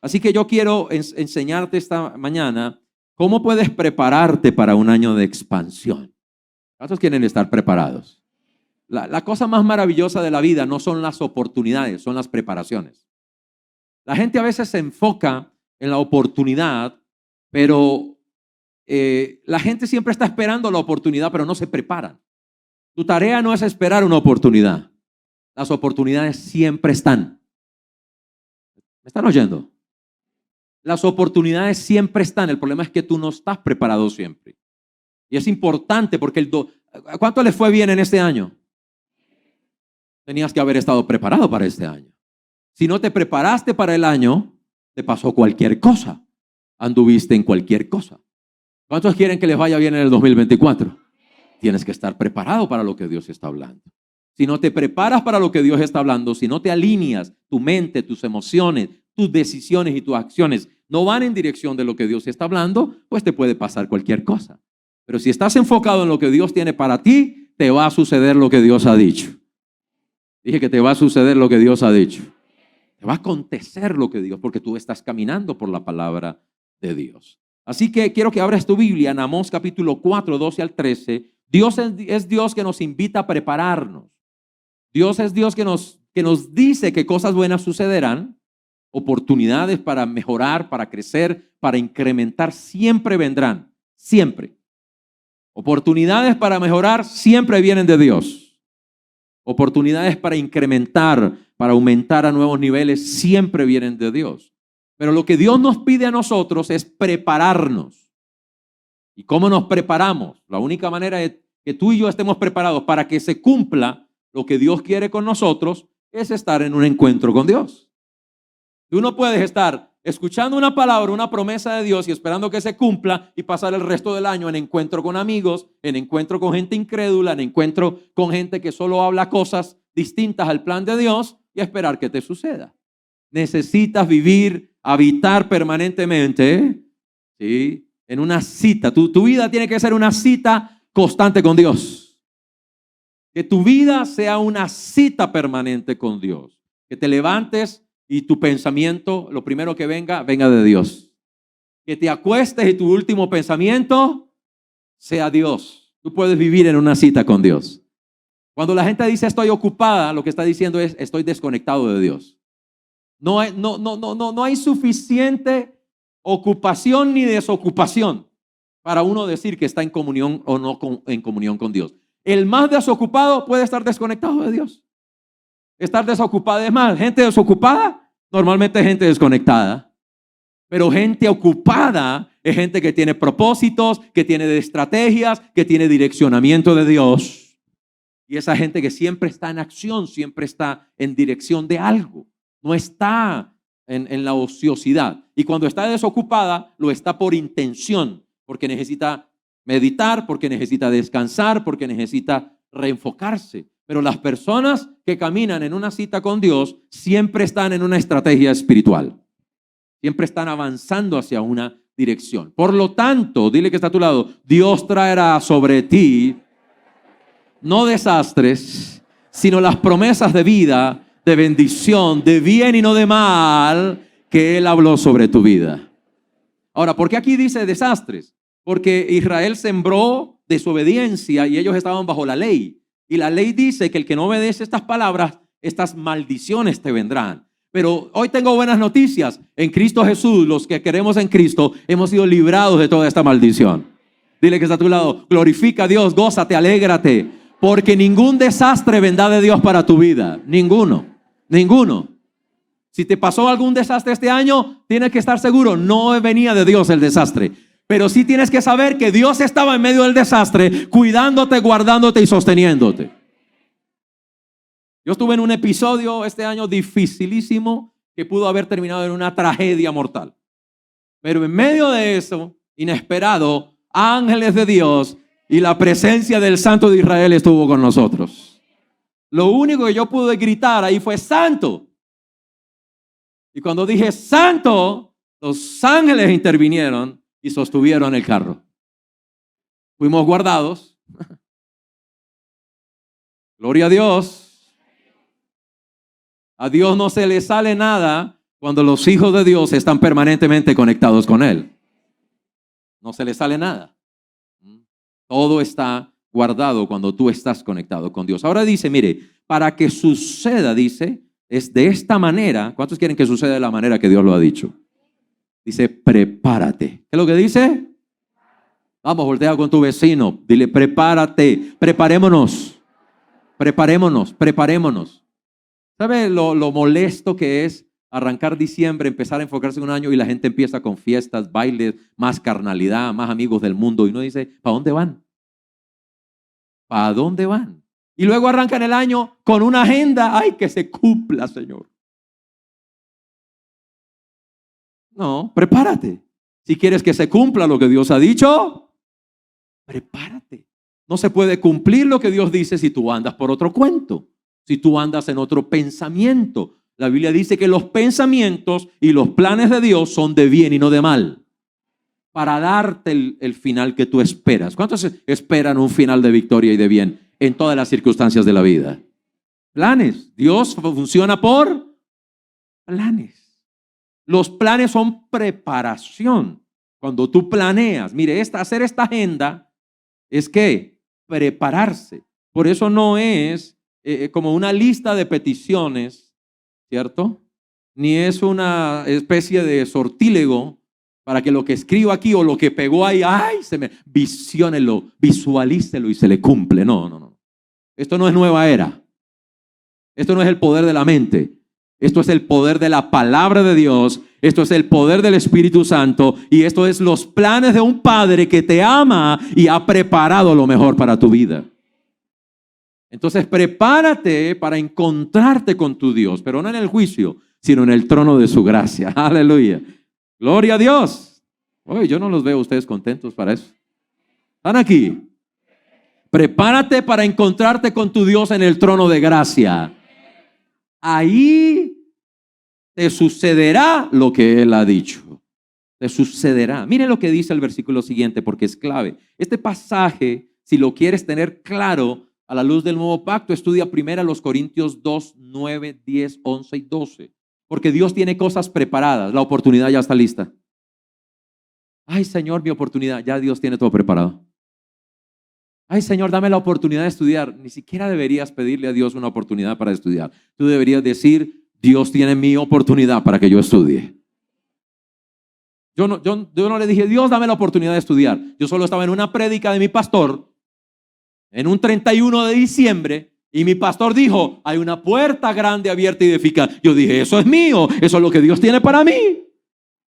Así que yo quiero enseñarte esta mañana cómo puedes prepararte para un año de expansión. ¿Cuántos quieren estar preparados? La cosa más maravillosa de la vida no son las oportunidades, son las preparaciones. La gente a veces se enfoca en la oportunidad, pero la gente siempre está esperando la oportunidad, pero no se preparan. Tu tarea no es esperar una oportunidad. Las oportunidades siempre están. ¿Me están oyendo? Las oportunidades siempre están. El problema es que tú no estás preparado siempre. Y es importante porque ¿cuánto les fue bien en este año? Tenías que haber estado preparado para este año. Si no te preparaste para el año, te pasó cualquier cosa. Anduviste en cualquier cosa. ¿Cuántos quieren que les vaya bien en el 2024? Tienes que estar preparado para lo que Dios está hablando. Si no te preparas para lo que Dios está hablando, si no te alineas, tu mente, tus emociones, tus decisiones y tus acciones no van en dirección de lo que Dios está hablando, pues te puede pasar cualquier cosa. Pero si estás enfocado en lo que Dios tiene para ti, te va a suceder lo que Dios ha dicho. Dije que te va a suceder lo que Dios ha dicho. Te va a acontecer lo que Dios, porque tú estás caminando por la palabra de Dios. Así que quiero que abras tu Biblia en Amós capítulo 4, 12 al 13. Dios es Dios que nos invita a prepararnos. Dios es Dios que nos dice que cosas buenas sucederán, oportunidades para mejorar, para crecer, para incrementar, siempre vendrán, siempre. Oportunidades para mejorar siempre vienen de Dios. Oportunidades para incrementar, para aumentar a nuevos niveles, siempre vienen de Dios. Pero lo que Dios nos pide a nosotros es prepararnos. ¿Y cómo nos preparamos? La única manera es que tú y yo estemos preparados para que se cumpla lo que Dios quiere con nosotros es estar en un encuentro con Dios. Tú no puedes estar escuchando una palabra, una promesa de Dios y esperando que se cumpla y pasar el resto del año en encuentro con amigos, en encuentro con gente incrédula, en encuentro con gente que solo habla cosas distintas al plan de Dios y esperar que te suceda. Necesitas vivir, habitar permanentemente, ¿sí?, en una cita. Tu vida tiene que ser una cita constante con Dios. Que tu vida sea una cita permanente con Dios. Que te levantes y tu pensamiento, lo primero que venga de Dios. Que te acuestes y tu último pensamiento sea Dios. Tú puedes vivir en una cita con Dios. Cuando la gente dice estoy ocupada, lo que está diciendo es estoy desconectado de Dios. No hay suficiente ocupación ni desocupación para uno decir que está en comunión o no en comunión con Dios. El más desocupado puede estar desconectado de Dios. Estar desocupado es más. Gente desocupada, normalmente es gente desconectada. Pero gente ocupada es gente que tiene propósitos, que tiene estrategias, que tiene direccionamiento de Dios. Y esa gente que siempre está en acción, siempre está en dirección de algo. No está en la ociosidad. Y cuando está desocupada, lo está por intención, porque necesita meditar, porque necesita descansar, porque necesita reenfocarse. Pero las personas que caminan en una cita con Dios siempre están en una estrategia espiritual. Siempre están avanzando hacia una dirección. Por lo tanto, dile que está a tu lado, Dios traerá sobre ti no desastres, sino las promesas de vida, de bendición, de bien y no de mal, que Él habló sobre tu vida. Ahora, ¿por qué aquí dice desastres? Porque Israel sembró desobediencia y ellos estaban bajo la ley. Y la ley dice que el que no obedece estas palabras, estas maldiciones te vendrán. Pero hoy tengo buenas noticias. En Cristo Jesús, los que queremos en Cristo, hemos sido librados de toda esta maldición. Dile que está a tu lado, glorifica a Dios, gózate, alégrate, porque ningún desastre vendrá de Dios para tu vida. Ninguno. Si te pasó algún desastre este año, tienes que estar seguro, no venía de Dios el desastre. Pero sí tienes que saber que Dios estaba en medio del desastre, cuidándote, guardándote y sosteniéndote. Yo estuve en un episodio este año dificilísimo que pudo haber terminado en una tragedia mortal. Pero en medio de eso, inesperado, ángeles de Dios y la presencia del Santo de Israel estuvo con nosotros. Lo único que yo pude gritar ahí fue ¡Santo! Y cuando dije ¡Santo!, los ángeles intervinieron y sostuvieron el carro. Fuimos guardados. Gloria a Dios. A Dios no se le sale nada Cuando los hijos de Dios están permanentemente conectados con Él. No se les sale nada. Todo está guardado cuando tú estás conectado con Dios. Ahora dice, mire, para que suceda, dice, es de esta manera. ¿Cuántos quieren que suceda de la manera que Dios lo ha dicho? Dice, prepárate. ¿Qué es lo que dice? Vamos, voltea con tu vecino. Dile, prepárate, preparémonos. Preparémonos. ¿Sabe lo molesto que es arrancar diciembre, empezar a enfocarse en un año y la gente empieza con fiestas, bailes, más carnalidad, más amigos del mundo y uno dice, ¿para dónde van? ¿Para dónde van? Y luego arrancan el año con una agenda, ¡ay, que se cumpla, Señor! No, prepárate. Si quieres que se cumpla lo que Dios ha dicho, prepárate. No se puede cumplir lo que Dios dice si tú andas por otro cuento, si tú andas en otro pensamiento. La Biblia dice que los pensamientos y los planes de Dios son de bien y no de mal, para darte el final que tú esperas. ¿Cuántos esperan un final de victoria y de bien en todas las circunstancias de la vida? Planes. Dios funciona por planes. Los planes son preparación. Cuando tú planeas, mire, hacer esta agenda es que prepararse. Por eso no es como una lista de peticiones, ¿cierto? Ni es una especie de sortílego para que lo que escribo aquí o lo que pegó ahí, ay, visiónelo, visualícelo y se le cumple. No. Esto no es nueva era. Esto no es el poder de la mente. Esto es el poder de la palabra de Dios. Esto es el poder del Espíritu Santo. Y esto es los planes de un Padre que te ama y ha preparado lo mejor para tu vida. Entonces prepárate para encontrarte con tu Dios, pero no en el juicio, sino en el trono de su gracia. Aleluya. Gloria a Dios. Oye, yo no los veo a ustedes contentos para eso. ¿Están aquí? Prepárate para encontrarte con tu Dios en el trono de gracia. Ahí te sucederá lo que Él ha dicho. Te sucederá. Mire lo que dice el versículo siguiente porque es clave. Este pasaje, si lo quieres tener claro a la luz del nuevo pacto, estudia primero los Corintios 2, 9, 10, 11 y 12. Porque Dios tiene cosas preparadas. La oportunidad ya está lista. Ay, Señor, mi oportunidad. Ya Dios tiene todo preparado. Ay, Señor, dame la oportunidad de estudiar. Ni siquiera deberías pedirle a Dios una oportunidad para estudiar. Tú deberías decir, Dios tiene mi oportunidad para que yo estudie. Yo no le dije, Dios, dame la oportunidad de estudiar. Yo solo estaba en una prédica de mi pastor en un 31 de diciembre y mi pastor dijo, hay una puerta grande abierta y eficaz. Yo dije, eso es mío, eso es lo que Dios tiene para mí.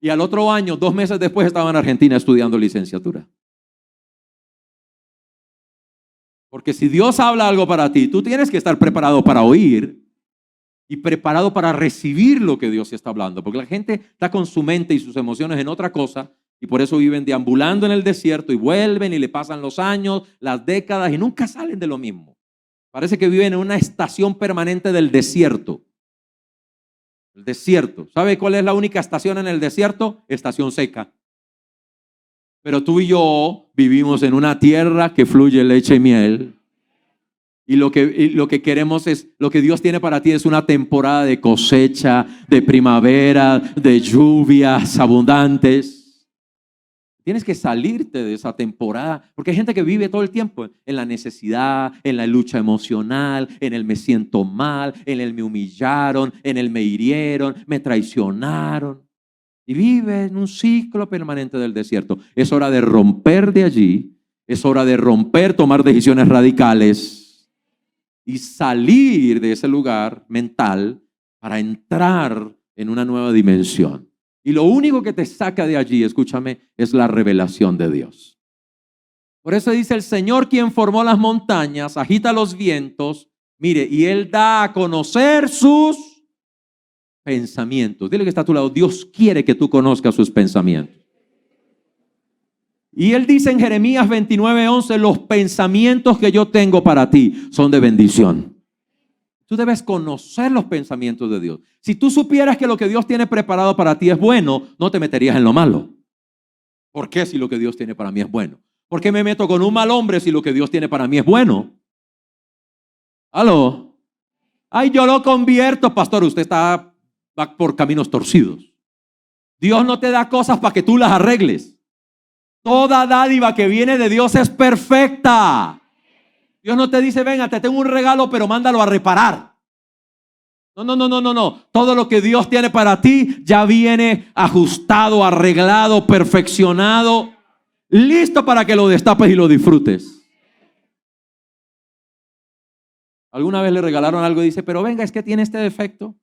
Y al otro año, 2 meses después, estaba en Argentina estudiando licenciatura. Porque si Dios habla algo para ti, tú tienes que estar preparado para oír y preparado para recibir lo que Dios está hablando. Porque la gente está con su mente y sus emociones en otra cosa y por eso viven deambulando en el desierto y vuelven y le pasan los años, las décadas y nunca salen de lo mismo. Parece que viven en una estación permanente del desierto. El desierto. ¿Sabe cuál es la única estación en el desierto? Estación seca. Pero tú y yo vivimos en una tierra que fluye leche y miel. Y lo que queremos es, lo que Dios tiene para ti es una temporada de cosecha, de primavera, de lluvias abundantes. Tienes que salirte de esa temporada, porque hay gente que vive todo el tiempo en la necesidad, en la lucha emocional, en el me siento mal, en el me humillaron, en el me hirieron, me traicionaron. Y vive en un ciclo permanente del desierto. Es hora de romper de allí, es hora de romper, tomar decisiones radicales y salir de ese lugar mental para entrar en una nueva dimensión. Y lo único que te saca de allí, escúchame, es la revelación de Dios. Por eso dice el Señor quien formó las montañas, agita los vientos, mire, y Él da a conocer sus pensamientos. Dile que está a tu lado, Dios quiere que tú conozcas sus pensamientos. Y Él dice en Jeremías 29:11, los pensamientos que yo tengo para ti son de bendición. Tú debes conocer los pensamientos de Dios. Si tú supieras que lo que Dios tiene preparado para ti es bueno, no te meterías en lo malo. ¿Por qué si lo que Dios tiene para mí es bueno? ¿Por qué me meto con un mal hombre si lo que Dios tiene para mí es bueno? ¿Aló? Ay, yo lo convierto, pastor. Usted está va por caminos torcidos. Dios no te da cosas para que tú las arregles. Toda dádiva que viene de Dios es perfecta. Dios no te dice, venga, te tengo un regalo, pero mándalo a reparar. No. Todo lo que Dios tiene para ti ya viene ajustado, arreglado, perfeccionado, listo para que lo destapes y lo disfrutes. ¿Alguna vez le regalaron algo y dice, pero venga, es que tiene este defecto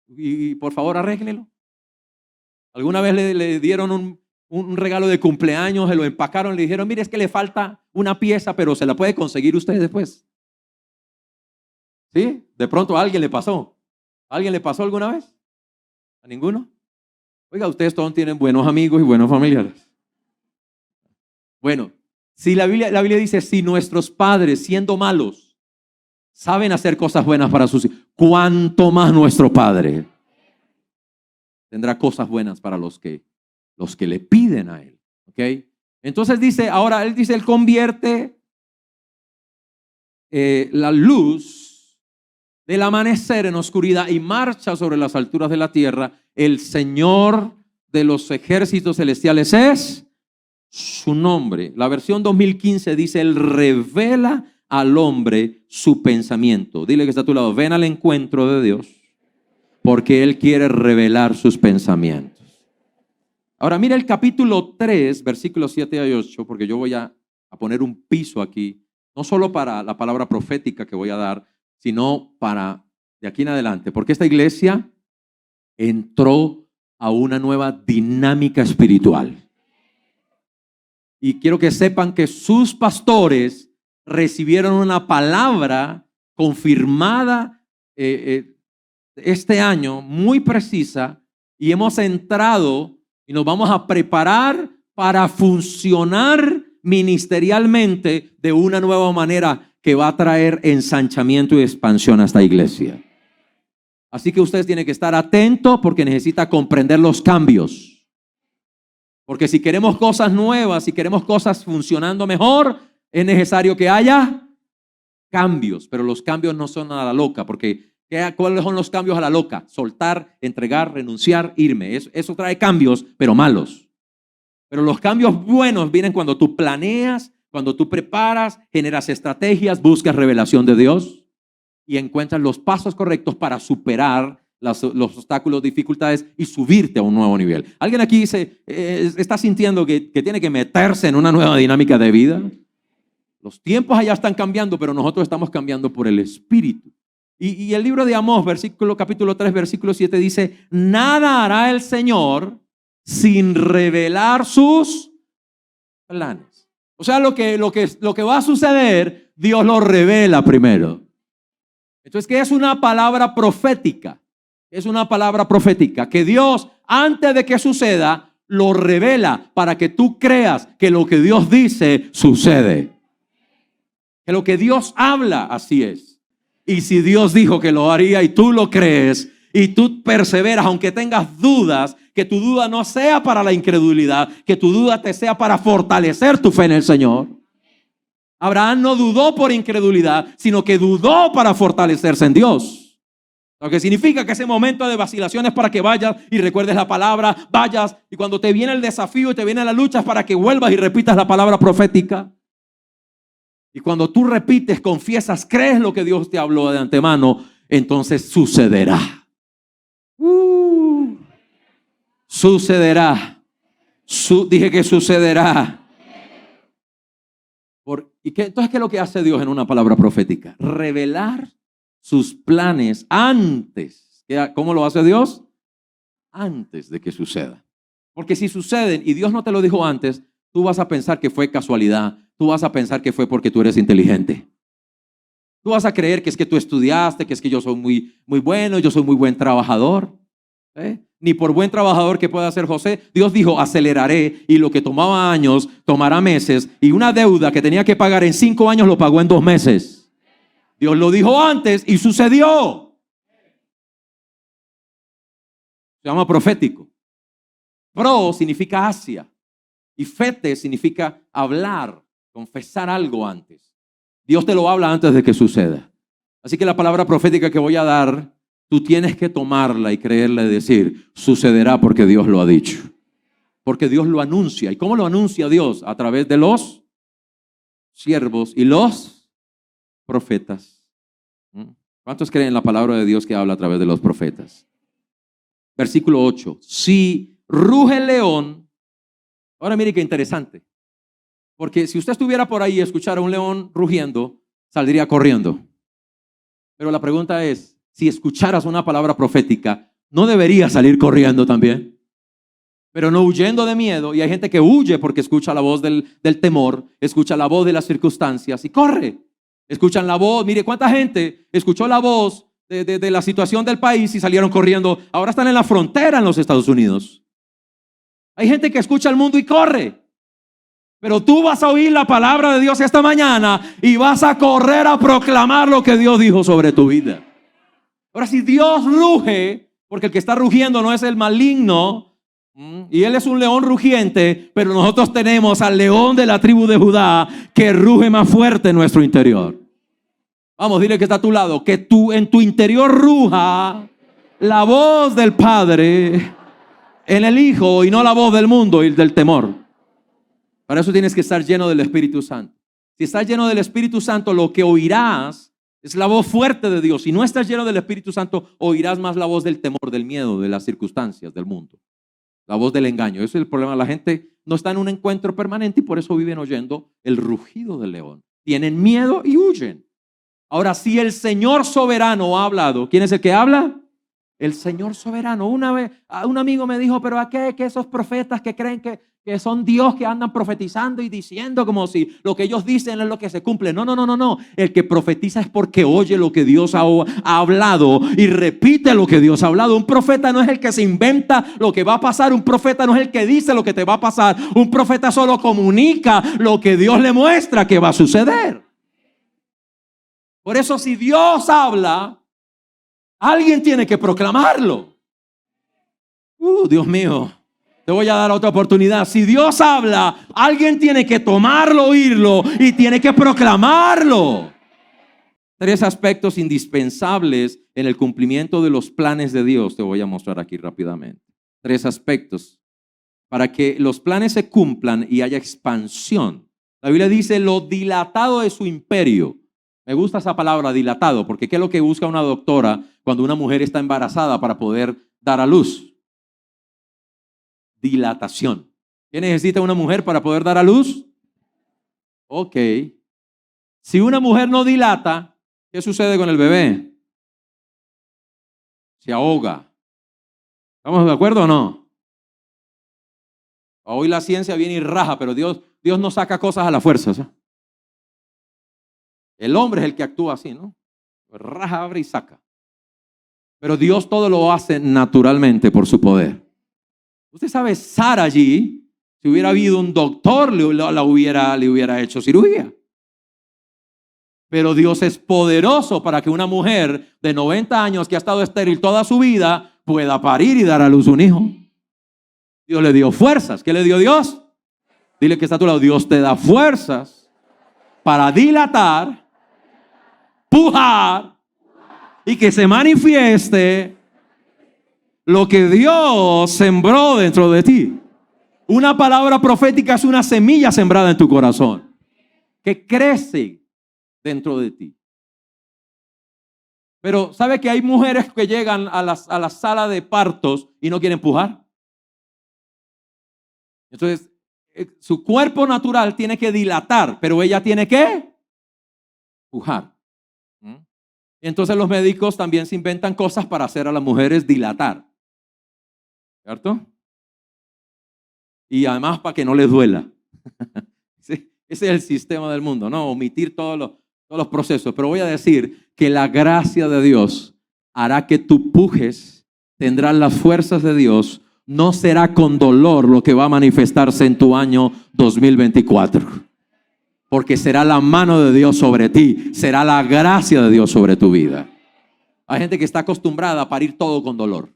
y por favor arréglelo? ¿Alguna vez le dieron un regalo de cumpleaños, se lo empacaron, le dijeron, mire, es que le falta una pieza, pero se la puede conseguir usted después? ¿Sí? De pronto a alguien le pasó. ¿A alguien le pasó alguna vez? ¿A ninguno? Oiga, ustedes todos tienen buenos amigos y buenos familiares. Bueno, si la Biblia dice, si nuestros padres, siendo malos, saben hacer cosas buenas para sus hijos, ¿cuánto más nuestro Padre tendrá cosas buenas para los que le piden a Él? ¿Ok? Entonces dice, ahora Él dice, Él convierte la luz del amanecer en oscuridad y marcha sobre las alturas de la tierra. El Señor de los ejércitos celestiales es su nombre. La versión 2015 dice, Él revela al hombre su pensamiento. Dile que está a tu lado, ven al encuentro de Dios, porque Él quiere revelar sus pensamientos. Ahora mira el capítulo 3, versículos 7 a 8, porque yo voy a poner un piso aquí, no solo para la palabra profética que voy a dar, sino para de aquí en adelante, porque esta iglesia entró a una nueva dinámica espiritual. Y quiero que sepan que sus pastores recibieron una palabra confirmada este año, muy precisa, y hemos entrado y nos vamos a preparar para funcionar ministerialmente de una nueva manera que va a traer ensanchamiento y expansión a esta iglesia. Así que ustedes tienen que estar atentos porque necesita comprender los cambios. Porque si queremos cosas nuevas, si queremos cosas funcionando mejor, es necesario que haya cambios. Pero los cambios no son a la loca, porque ¿cuáles son los cambios a la loca? Soltar, entregar, renunciar, irme. Eso trae cambios, pero malos. Pero los cambios buenos vienen cuando tú planeas, cuando tú preparas, generas estrategias, buscas revelación de Dios y encuentras los pasos correctos para superar los obstáculos, dificultades y subirte a un nuevo nivel. ¿Alguien aquí está sintiendo que tiene que meterse en una nueva dinámica de vida? Los tiempos allá están cambiando, pero nosotros estamos cambiando por el Espíritu. Y el libro de Amós, capítulo 3, versículo 7 dice, nada hará el Señor sin revelar sus planes. O sea, lo que va a suceder, Dios lo revela primero. Entonces, ¿qué es una palabra profética? Es una palabra profética que Dios, antes de que suceda, lo revela para que tú creas que lo que Dios dice sucede. Que lo que Dios habla, así es. Y si Dios dijo que lo haría y tú lo crees y tú perseveras, aunque tengas dudas, que tu duda no sea para la incredulidad, que tu duda te sea para fortalecer tu fe en el Señor. Abraham no dudó por incredulidad, sino que dudó para fortalecerse en Dios. Lo que significa que ese momento de vacilación es para que vayas y recuerdes la palabra, vayas y cuando te viene el desafío y te viene la lucha es para que vuelvas y repitas la palabra profética. Y cuando tú repites, confiesas, crees lo que Dios te habló de antemano, entonces sucederá. Sucederá. Dije que sucederá. Entonces, ¿qué es lo que hace Dios en una palabra profética? Revelar sus planes antes. ¿Cómo lo hace Dios? Antes de que suceda. Porque si suceden y Dios no te lo dijo antes, tú vas a pensar que fue casualidad. Tú vas a pensar que fue porque tú eres inteligente. Tú vas a creer que es que tú estudiaste, que es que yo soy muy, muy bueno, yo soy muy buen trabajador. Ni por buen trabajador que pueda ser José, Dios dijo, aceleraré, y lo que tomaba años, tomará meses, y una deuda que tenía que pagar en 5 años, lo pagó en 2 meses. Dios lo dijo antes y sucedió. Se llama profético. Pro significa hacia, y fete significa hablar, confesar algo antes. Dios te lo habla antes de que suceda. Así que la palabra profética que voy a dar tú tienes que tomarla y creerla y decir, sucederá porque Dios lo ha dicho. Porque Dios lo anuncia. ¿Y cómo lo anuncia Dios? A través de los siervos y los profetas. ¿Cuántos creen en la palabra de Dios que habla a través de los profetas? Versículo 8. Si ruge el león. Ahora mire qué interesante. Porque si usted estuviera por ahí y escuchara un león rugiendo, saldría corriendo. Pero la pregunta es, si escucharas una palabra profética, ¿no deberías salir corriendo también? Pero no huyendo de miedo. Y hay gente que huye porque escucha la voz del temor, escucha la voz de las circunstancias y corre. Escuchan la voz. Mire cuánta gente escuchó la voz de la situación del país y salieron corriendo. Ahora están en la frontera en los Estados Unidos. Hay gente que escucha el mundo y corre. Pero tú vas a oír la palabra de Dios esta mañana y vas a correr a proclamar lo que Dios dijo sobre tu vida. Ahora, si Dios ruge, porque el que está rugiendo no es el maligno, y él es un león rugiente, pero nosotros tenemos al león de la tribu de Judá que ruge más fuerte en nuestro interior. Vamos, dile que está a tu lado, que tú en tu interior ruja la voz del Padre en el Hijo y no la voz del mundo y del temor. Para eso tienes que estar lleno del Espíritu Santo. Si estás lleno del Espíritu Santo, lo que oirás es la voz fuerte de Dios. Si no estás lleno del Espíritu Santo, oirás más la voz del temor, del miedo, de las circunstancias, del mundo. La voz del engaño. Ese es el problema. La gente no está en un encuentro permanente y por eso viven oyendo el rugido del león. Tienen miedo y huyen. Ahora, si el Señor soberano ha hablado, ¿quién es el que habla? El Señor soberano. Una vez un amigo me dijo, pero ¿a qué que esos profetas que creen que son Dios, que andan profetizando y diciendo como si lo que ellos dicen es lo que se cumple? No. El que profetiza es porque oye lo que Dios ha hablado y repite lo que Dios ha hablado. Un profeta no es el que se inventa lo que va a pasar. Un profeta no es el que dice lo que te va a pasar. Un profeta solo comunica lo que Dios le muestra que va a suceder. Por eso, si Dios habla, alguien tiene que proclamarlo. Dios mío, te voy a dar otra oportunidad. Si Dios habla, alguien tiene que tomarlo, oírlo y tiene que proclamarlo. 3 aspectos indispensables en el cumplimiento de los planes de Dios. Te voy a mostrar aquí rápidamente. 3 aspectos para que los planes se cumplan y haya expansión. La Biblia dice lo dilatado de su imperio. Me gusta esa palabra dilatado, porque ¿qué es lo que busca una doctora cuando una mujer está embarazada para poder dar a luz? Dilatación. ¿Qué necesita una mujer para poder dar a luz? Ok. Si una mujer no dilata, ¿qué sucede con el bebé? Se ahoga. ¿Estamos de acuerdo o no? Hoy la ciencia viene y raja, pero Dios no saca cosas a la fuerza, ¿sí? El hombre es el que actúa así, ¿no? Raja, abre y saca. Pero Dios todo lo hace naturalmente por su poder. Usted sabe, Sara allí, si hubiera habido un doctor, le hubiera hecho cirugía. Pero Dios es poderoso para que una mujer de 90 años que ha estado estéril toda su vida pueda parir y dar a luz un hijo. Dios le dio fuerzas. ¿Qué le dio Dios? Dile que está a tu lado. Dios te da fuerzas para dilatar, pujar y que se manifieste lo que Dios sembró dentro de ti. Una palabra profética es una semilla sembrada en tu corazón que crece dentro de ti. Pero ¿sabe que hay mujeres que llegan a la sala de partos y no quieren pujar? Entonces, su cuerpo natural tiene que dilatar, pero ella tiene que pujar. Entonces los médicos también se inventan cosas para hacer a las mujeres dilatar. ¿Cierto? Y además para que no les duela. Sí, ese es el sistema del mundo, ¿no? Omitir todos los procesos. Pero voy a decir que la gracia de Dios hará que tú pujes, tendrás las fuerzas de Dios. No será con dolor lo que va a manifestarse en tu año 2024. Porque será la mano de Dios sobre ti, será la gracia de Dios sobre tu vida. Hay gente que está acostumbrada a parir todo con dolor.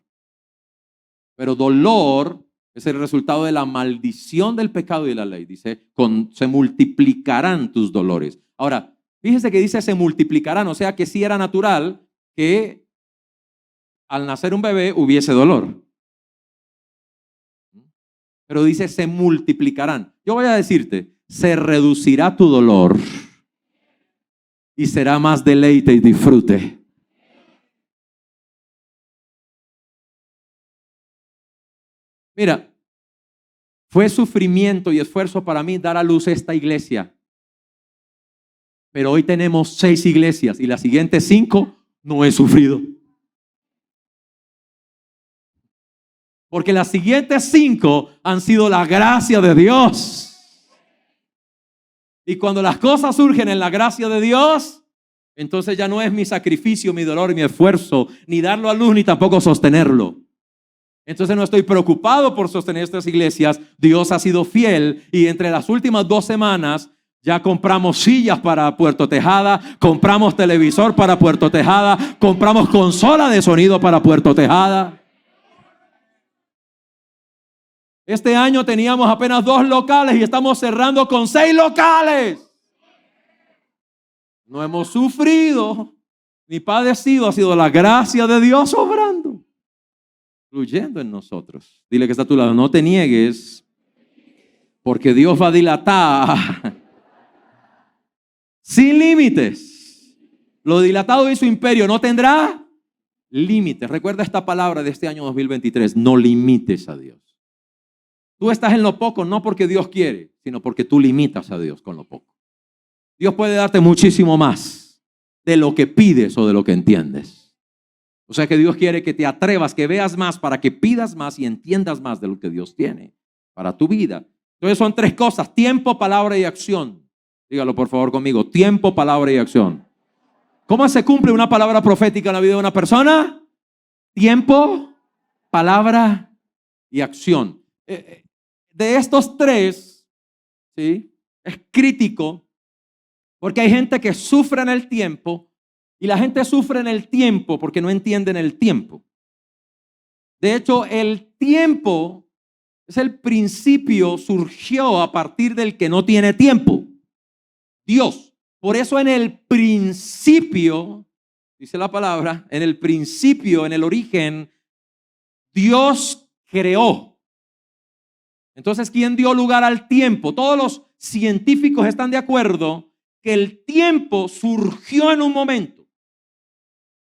Pero dolor es el resultado de la maldición del pecado y de la ley. Dice, se multiplicarán tus dolores. Ahora, fíjese que dice se multiplicarán, o sea que sí era natural que al nacer un bebé hubiese dolor. Pero dice, se multiplicarán. Yo voy a decirte, se reducirá tu dolor y será más deleite y disfrute. Mira, fue sufrimiento y esfuerzo para mí dar a luz esta iglesia. Pero hoy tenemos 6 iglesias y las siguientes 5 no he sufrido. Porque las siguientes 5 han sido la gracia de Dios. Y cuando las cosas surgen en la gracia de Dios, entonces ya no es mi sacrificio, mi dolor, mi esfuerzo, ni darlo a luz, ni tampoco sostenerlo. Entonces no estoy preocupado por sostener estas iglesias. Dios ha sido fiel y entre las últimas 2 semanas ya compramos sillas para Puerto Tejada, compramos televisor para Puerto Tejada, compramos consola de sonido para Puerto Tejada. Este año teníamos apenas 2 locales y estamos cerrando con 6 locales. No hemos sufrido ni padecido, ha sido la gracia de Dios obrando, fluyendo en nosotros. Dile que está a tu lado, no te niegues, porque Dios va a dilatar sin límites. Lo dilatado de su imperio no tendrá límites. Recuerda esta palabra de este año 2023, no limites a Dios. Tú estás en lo poco no porque Dios quiere, sino porque tú limitas a Dios con lo poco. Dios puede darte muchísimo más de lo que pides o de lo que entiendes. O sea que Dios quiere que te atrevas, que veas más para que pidas más y entiendas más de lo que Dios tiene para tu vida. Entonces son 3 cosas, tiempo, palabra y acción. Dígalo por favor conmigo, tiempo, palabra y acción. ¿Cómo se cumple una palabra profética en la vida de una persona? Tiempo, palabra y acción. De estos 3, ¿sí? Es crítico porque hay gente que sufre en el tiempo y la gente sufre en el tiempo porque no entienden el tiempo. De hecho, el tiempo es el principio, surgió a partir del que no tiene tiempo, Dios. Por eso en el principio, dice la palabra, en el principio, en el origen, Dios creó. Entonces, ¿quién dio lugar al tiempo? Todos los científicos están de acuerdo que el tiempo surgió en un momento.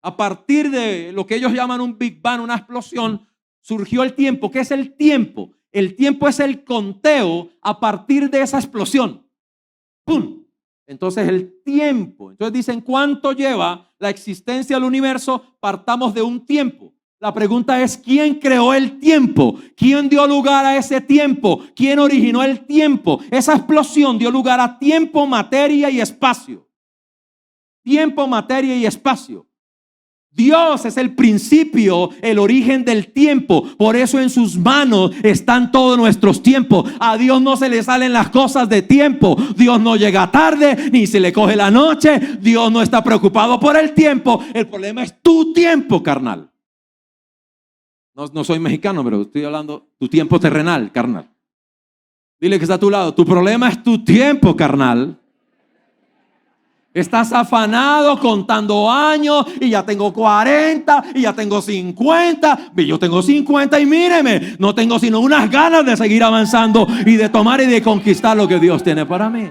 A partir de lo que ellos llaman un Big Bang, una explosión, surgió el tiempo. ¿Qué es el tiempo? El tiempo es el conteo a partir de esa explosión. ¡Pum! Entonces el tiempo. Entonces dicen, ¿cuánto lleva la existencia del universo? Partamos de un tiempo. La pregunta es, ¿quién creó el tiempo? ¿Quién dio lugar a ese tiempo? ¿Quién originó el tiempo? Esa explosión dio lugar a tiempo, materia y espacio. Tiempo, materia y espacio. Dios es el principio, el origen del tiempo. Por eso en sus manos están todos nuestros tiempos. A Dios no se le salen las cosas de tiempo. Dios no llega tarde, ni se le coge la noche. Dios no está preocupado por el tiempo. El problema es tu tiempo, carnal. No soy mexicano, pero estoy hablando tu tiempo terrenal, carnal. Dile que está a tu lado. Tu problema es tu tiempo, carnal. Estás afanado contando años y ya tengo 40 y ya tengo 50. Y yo tengo 50 y míreme, no tengo sino unas ganas de seguir avanzando y de tomar y de conquistar lo que Dios tiene para mí.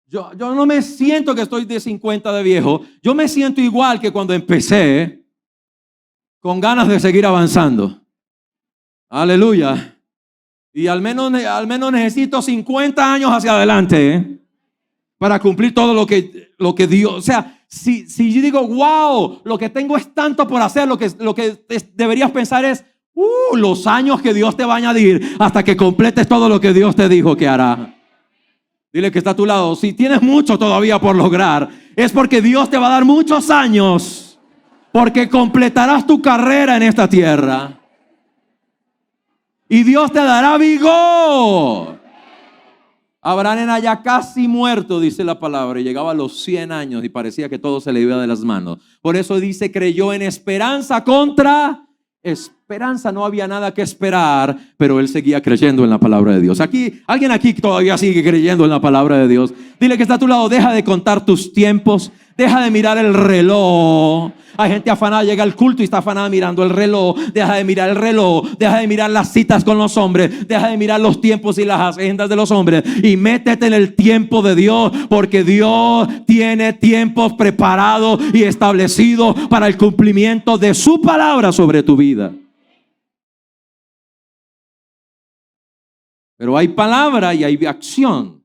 Yo no me siento que estoy de 50 de viejo. Yo me siento igual que cuando empecé, con ganas de seguir avanzando. Aleluya. Y al menos necesito 50 años hacia adelante, para cumplir todo lo que Dios. O sea, si yo digo, wow, lo que tengo es tanto por hacer, lo que deberías pensar es, los años que Dios te va a añadir hasta que completes todo lo que Dios te dijo que hará. Dile que está a tu lado, si tienes mucho todavía por lograr, es porque Dios te va a dar muchos años. Porque completarás tu carrera en esta tierra. Y Dios te dará vigor. Abraham era ya casi muerto, dice la palabra, y llegaba a los 100 años y parecía que todo se le iba de las manos. Por eso dice, creyó en esperanza contra esperanza. No había nada que esperar, pero él seguía creyendo en la palabra de Dios. Alguien aquí todavía sigue creyendo en la palabra de Dios. Dile que está a tu lado, deja de contar tus tiempos, Deja de mirar el reloj. Hay gente afanada, llega al culto y está afanada mirando el reloj. Deja de mirar el reloj. Deja de mirar las citas con los hombres. Deja de mirar los tiempos y las agendas de los hombres. Y métete en el tiempo de Dios. Porque Dios tiene tiempos preparados y establecidos para el cumplimiento de su palabra sobre tu vida. Pero hay palabra y hay acción.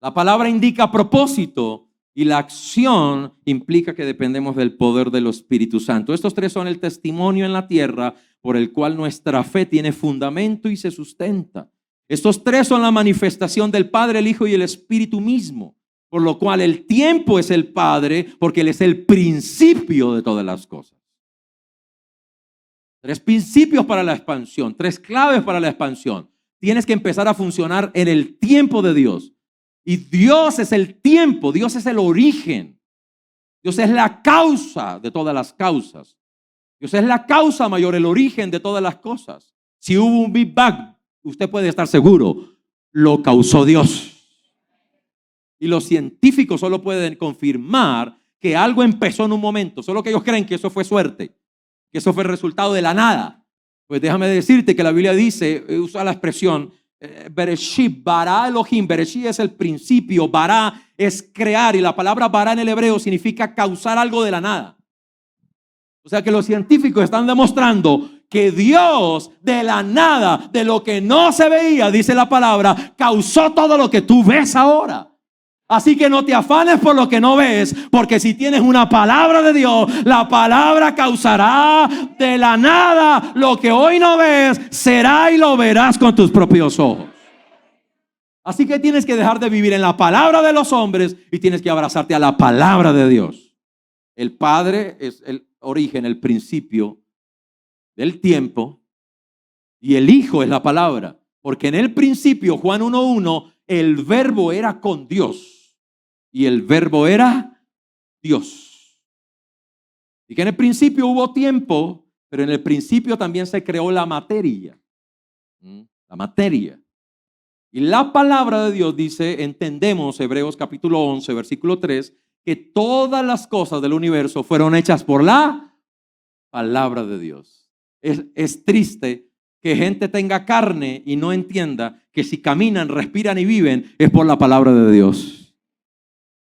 La palabra indica propósito. Y la acción implica que dependemos del poder del Espíritu Santo. Estos tres son el testimonio en la tierra por el cual nuestra fe tiene fundamento y se sustenta. Estos tres son la manifestación del Padre, el Hijo y el Espíritu mismo. Por lo cual el tiempo es el Padre, porque Él es el principio de todas las cosas. Tres principios para la expansión, tres claves para la expansión. Tienes que empezar a funcionar en el tiempo de Dios. Y Dios es el tiempo, Dios es el origen. Dios es la causa de todas las causas. Dios es la causa mayor, el origen de todas las cosas. Si hubo un Big Bang, usted puede estar seguro, lo causó Dios. Y los científicos solo pueden confirmar que algo empezó en un momento, solo que ellos creen que eso fue suerte, que eso fue el resultado de la nada. Pues déjame decirte que la Biblia dice, usa la expresión, Bereshit, bara Elohim. Bereshit es el principio, bara es crear, y la palabra bara en el hebreo significa causar algo de la nada. O sea que los científicos están demostrando que Dios de la nada, de lo que no se veía, dice la palabra, causó todo lo que tú ves ahora. Así que no te afanes por lo que no ves, porque si tienes una palabra de Dios, la palabra causará de la nada lo que hoy no ves, será y lo verás con tus propios ojos. Así que tienes que dejar de vivir en la palabra de los hombres y tienes que abrazarte a la palabra de Dios. El Padre es el origen, el principio del tiempo, y el Hijo es la palabra, porque en el principio, Juan 1:1, el verbo era con Dios. Y el verbo era Dios. Y que en el principio hubo tiempo, pero en el principio también se creó la materia. La materia. Y la palabra de Dios dice, entendemos, Hebreos capítulo 11, versículo 3, que todas las cosas del universo fueron hechas por la palabra de Dios. Es triste que gente tenga carne y no entienda que si caminan, respiran y viven es por la palabra de Dios.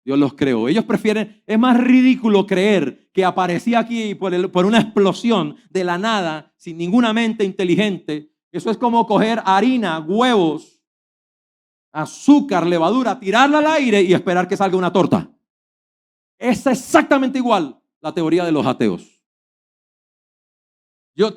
Dios los creó. Ellos prefieren, es más ridículo creer que aparecía aquí por una explosión de la nada, sin ninguna mente inteligente. Eso es como coger harina, huevos, azúcar, levadura, tirarla al aire y esperar que salga una torta. Es exactamente igual la teoría de los ateos.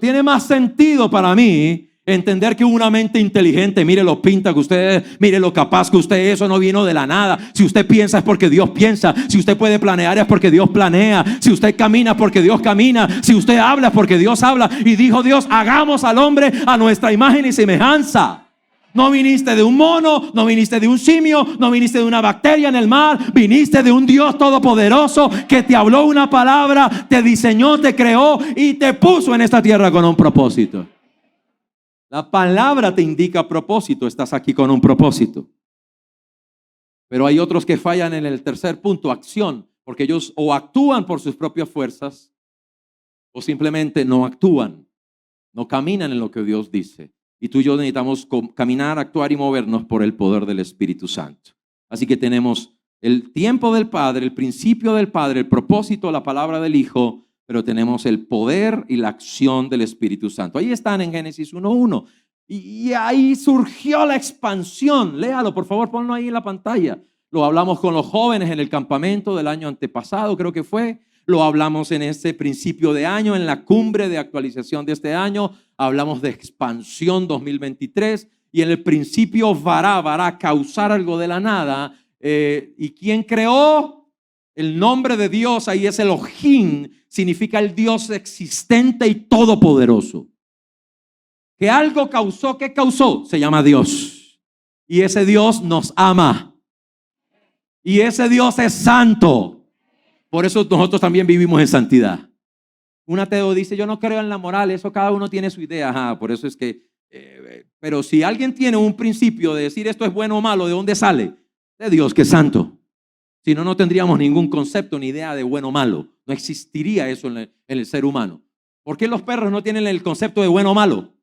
Tiene más sentido para mí entender que una mente inteligente, mire lo pinta que usted es, mire lo capaz que usted es, eso no vino de la nada. Si usted piensa es porque Dios piensa, si usted puede planear es porque Dios planea, si usted camina es porque Dios camina, si usted habla es porque Dios habla. Y dijo Dios, hagamos al hombre a nuestra imagen y semejanza. No viniste de un mono, no viniste de un simio, no viniste de una bacteria en el mar, viniste de un Dios todopoderoso que te habló una palabra, te diseñó, te creó y te puso en esta tierra con un propósito. La palabra te indica propósito, estás aquí con un propósito. Pero hay otros que fallan en el tercer punto, acción, porque ellos o actúan por sus propias fuerzas o simplemente no actúan, no caminan en lo que Dios dice. Y tú y yo necesitamos caminar, actuar y movernos por el poder del Espíritu Santo. Así que tenemos el tiempo del Padre, el principio del Padre, el propósito, la palabra del Hijo, pero tenemos el poder y la acción del Espíritu Santo. Ahí están en Génesis 1:1. Y ahí surgió la expansión. Léalo, por favor, ponlo ahí en la pantalla. Lo hablamos con los jóvenes en el campamento del año antepasado, creo que fue. Lo hablamos en ese principio de año, en la cumbre de actualización de este año. Hablamos de expansión 2023. Y en el principio, vará, causar algo de la nada. ¿Y quién creó? El nombre de Dios ahí es Elohim, significa el Dios existente y todopoderoso. Que algo causó, ¿qué causó? Se llama Dios. Y ese Dios nos ama. Y ese Dios es santo. Por eso nosotros también vivimos en santidad. Un ateo dice, yo no creo en la moral, eso cada uno tiene su idea. Ajá, por eso es que, pero si alguien tiene un principio de decir esto es bueno o malo, ¿de dónde sale? De Dios que es santo. Si no, no tendríamos ningún concepto ni idea de bueno o malo. No existiría eso en el ser humano. ¿Por qué los perros no tienen el concepto de bueno o malo?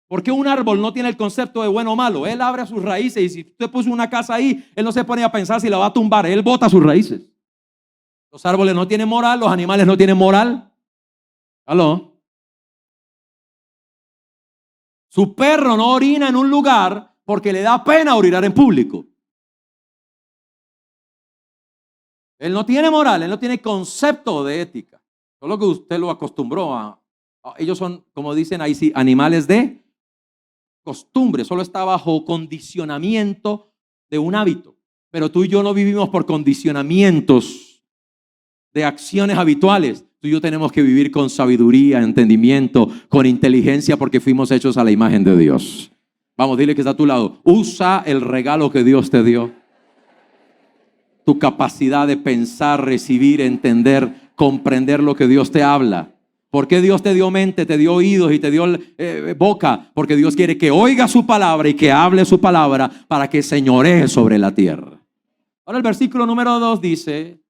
¿Por qué un árbol no tiene el concepto de bueno o malo? Él abre sus raíces y si usted puso una casa ahí, él no se pone a pensar si la va a tumbar, él bota sus raíces. Los árboles no tienen moral, los animales no tienen moral. ¿Aló? Su perro no orina en un lugar porque le da pena orinar en público. Él no tiene moral, él no tiene concepto de ética. Solo que usted lo acostumbró ellos son, como dicen ahí sí, animales de costumbre. Solo está bajo condicionamiento de un hábito. Pero tú y yo no vivimos por condicionamientos de acciones habituales. Tú y yo tenemos que vivir con sabiduría, entendimiento, con inteligencia, porque fuimos hechos a la imagen de Dios. Vamos, dile que está a tu lado. Usa el regalo que Dios te dio. Tu capacidad de pensar, recibir, entender, comprender lo que Dios te habla. ¿Por qué Dios te dio mente, te dio oídos y te dio boca? Porque Dios quiere que oiga su palabra y que hable su palabra para que señoree sobre la tierra. Ahora el versículo número 2 dice,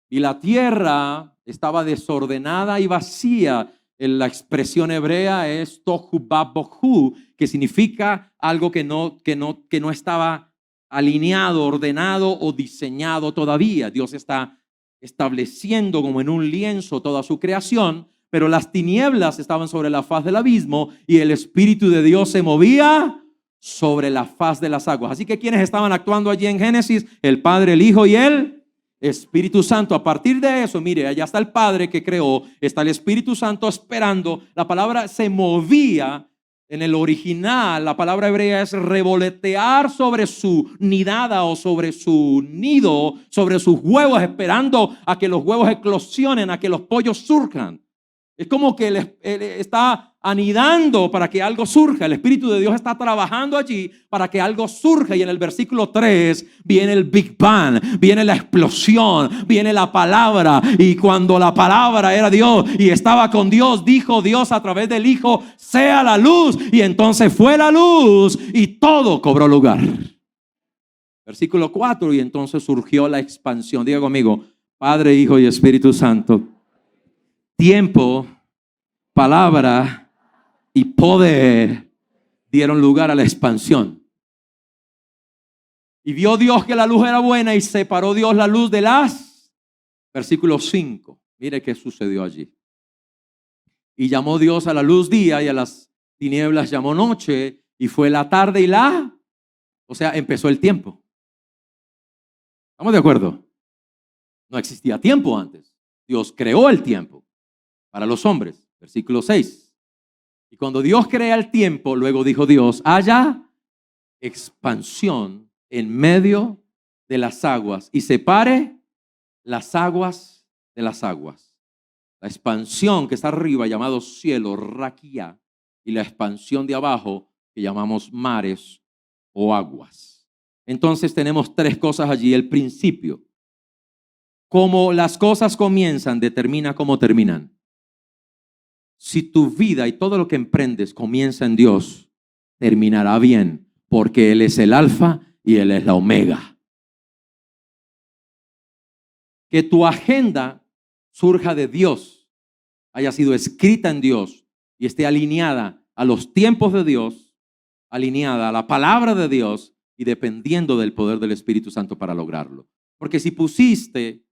y la tierra estaba desordenada y vacía. La expresión hebrea es tohu babohu, que significa algo que no estaba alineado, ordenado o diseñado todavía. Dios está estableciendo como en un lienzo toda su creación, pero las tinieblas estaban sobre la faz del abismo y el Espíritu de Dios se movía sobre la faz de las aguas. Así que ¿quiénes estaban actuando allí en Génesis? El Padre, el Hijo y el Espíritu Santo. A partir de eso, mire, allá está el Padre que creó, está el Espíritu Santo esperando. La palabra se movía. En el original, la palabra hebrea es revolotear sobre su nidada o sobre su nido, sobre sus huevos, esperando a que los huevos eclosionen, a que los pollos surjan. Es como que él está anidando para que algo surja. El Espíritu de Dios está trabajando allí para que algo surja. Y en el versículo 3 viene el Big Bang, viene la explosión, viene la palabra. Y cuando la palabra era Dios y estaba con Dios, dijo Dios a través del Hijo, sea la luz. Y entonces fue la luz y todo cobró lugar. Versículo 4, y entonces surgió la expansión. Diga conmigo, Padre, Hijo y Espíritu Santo. Tiempo, palabra y poder dieron lugar a la expansión. Y vio Dios que la luz era buena y separó Dios la luz de las. Versículo 5. Mire qué sucedió allí. Y llamó Dios a la luz día y a las tinieblas llamó noche, y fue la tarde y o sea, empezó el tiempo. ¿Estamos de acuerdo? No existía tiempo antes. Dios creó el tiempo para los hombres. Versículo 6. Y cuando Dios crea el tiempo, luego dijo Dios, haya expansión en medio de las aguas y separe las aguas de las aguas. La expansión que está arriba, llamado cielo, raquía, y la expansión de abajo, que llamamos mares o aguas. Entonces tenemos tres cosas allí. El principio. Como las cosas comienzan, determina cómo terminan. Si tu vida y todo lo que emprendes comienza en Dios, terminará bien, porque Él es el alfa y Él es la omega. Que tu agenda surja de Dios, haya sido escrita en Dios y esté alineada a los tiempos de Dios, alineada a la palabra de Dios y dependiendo del poder del Espíritu Santo para lograrlo. Porque si pusiste,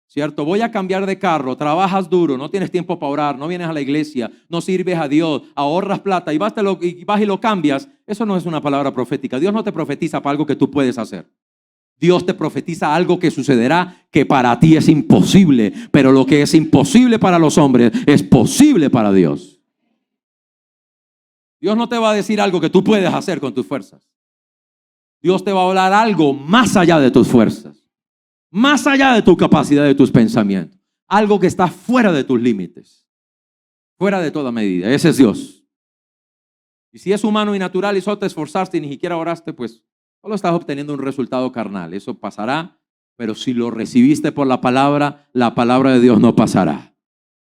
¿cierto? Voy a cambiar de carro, trabajas duro, no tienes tiempo para orar, no vienes a la iglesia, no sirves a Dios, ahorras plata y vas y lo cambias. Eso no es una palabra profética. Dios no te profetiza para algo que tú puedes hacer. Dios te profetiza algo que sucederá que para ti es imposible, pero lo que es imposible para los hombres es posible para Dios. Dios no te va a decir algo que tú puedes hacer con tus fuerzas. Dios te va a hablar algo más allá de tus fuerzas. Más allá de tu capacidad, de tus pensamientos. Algo que está fuera de tus límites. Fuera de toda medida. Ese es Dios. Y si es humano y natural y solo te esforzaste y ni siquiera oraste, pues solo estás obteniendo un resultado carnal. Eso pasará, pero si lo recibiste por la palabra de Dios no pasará.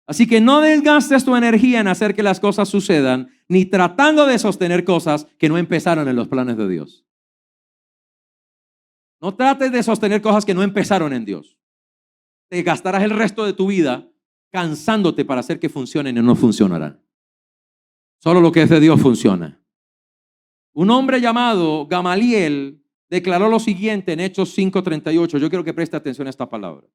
Así que no desgastes tu energía en hacer que las cosas sucedan, ni tratando de sostener cosas que no empezaron en los planes de Dios. No trates de sostener cosas que no empezaron en Dios. Te gastarás el resto de tu vida cansándote para hacer que funcionen y no funcionarán. Solo lo que es de Dios funciona. Un hombre llamado Gamaliel declaró lo siguiente en Hechos 5:38. Yo quiero que preste atención a esta palabra.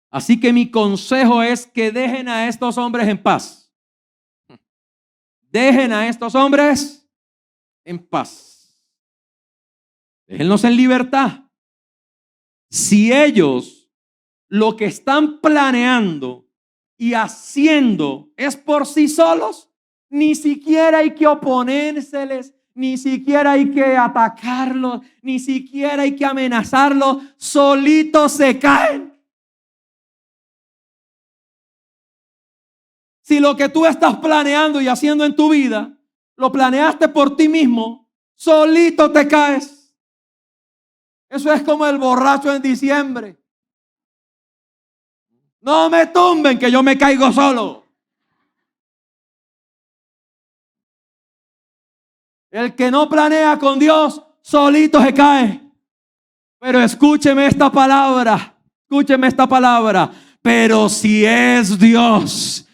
Así que mi consejo es que dejen a estos hombres en paz. Dejen a estos hombres en paz. Déjenlos en libertad. Si ellos lo que están planeando y haciendo es por sí solos, ni siquiera hay que oponérseles, ni siquiera hay que atacarlos, ni siquiera hay que amenazarlos, solitos se caen. Si lo que tú estás planeando y haciendo en tu vida, lo planeaste por ti mismo, solito te caes. Eso es como el borracho en diciembre. No me tumben que yo me caigo solo. El que no planea con Dios, solito se cae. Pero escúcheme esta palabra. Escúcheme esta palabra. Pero si es Dios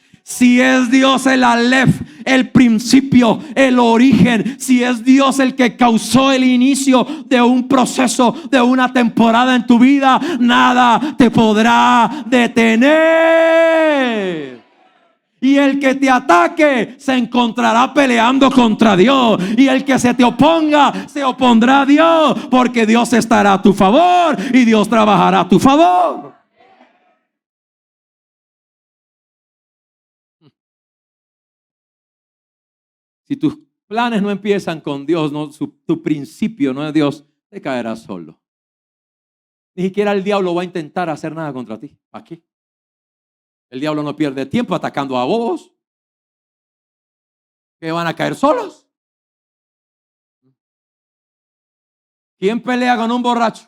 el Aleph, el principio, el origen, si es Dios el que causó el inicio de un proceso, de una temporada en tu vida, nada te podrá detener. Y el que te ataque se encontrará peleando contra Dios. Y el que se te oponga, se opondrá a Dios. Porque Dios estará a tu favor y Dios trabajará a tu favor. Si tus planes no empiezan con Dios, tu principio no es Dios, te caerás solo. Ni siquiera el diablo va a intentar hacer nada contra ti. Aquí. El diablo no pierde tiempo atacando a bobos que van a caer solos. ¿Quién pelea con un borracho?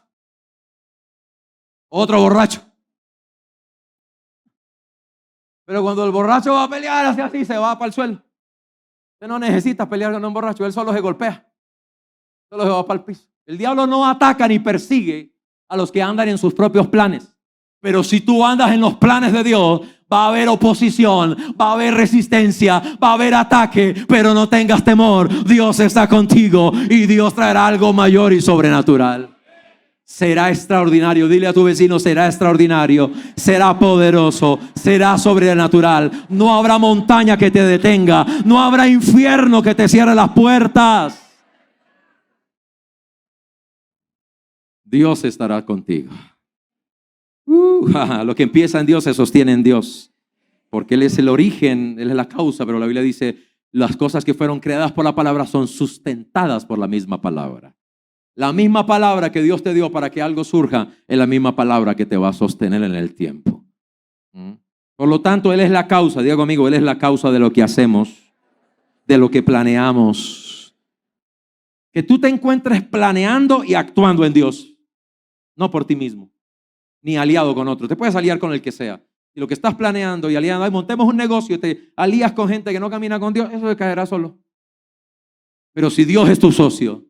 Otro borracho. Pero cuando el borracho va a pelear, hace así, se va para el suelo. Usted no necesita pelear con un borracho, él solo se golpea. Solo se va para el piso. El diablo no ataca ni persigue a los que andan en sus propios planes. Pero si tú andas en los planes de Dios, va a haber oposición, va a haber resistencia, va a haber ataque, pero no tengas temor. Dios está contigo y Dios traerá algo mayor y sobrenatural. Será extraordinario. Dile a tu vecino, será extraordinario, será poderoso, será sobrenatural. No habrá montaña que te detenga, no habrá infierno que te cierre las puertas. Dios estará contigo. Lo que empieza en Dios se sostiene en Dios, porque Él es el origen, Él es la causa, pero la Biblia dice, las cosas que fueron creadas por la palabra son sustentadas por la misma palabra. La misma palabra que Dios te dio para que algo surja es la misma palabra que te va a sostener en el tiempo. Por lo tanto, Él es la causa, diga conmigo, Él es la causa de lo que hacemos, de lo que planeamos. Que tú te encuentres planeando y actuando en Dios, no por ti mismo, ni aliado con otro. Te puedes aliar con el que sea. Y lo que estás planeando y aliando, ay, montemos un negocio y te alías con gente que no camina con Dios, eso se caerá solo. Pero si Dios es tu socio,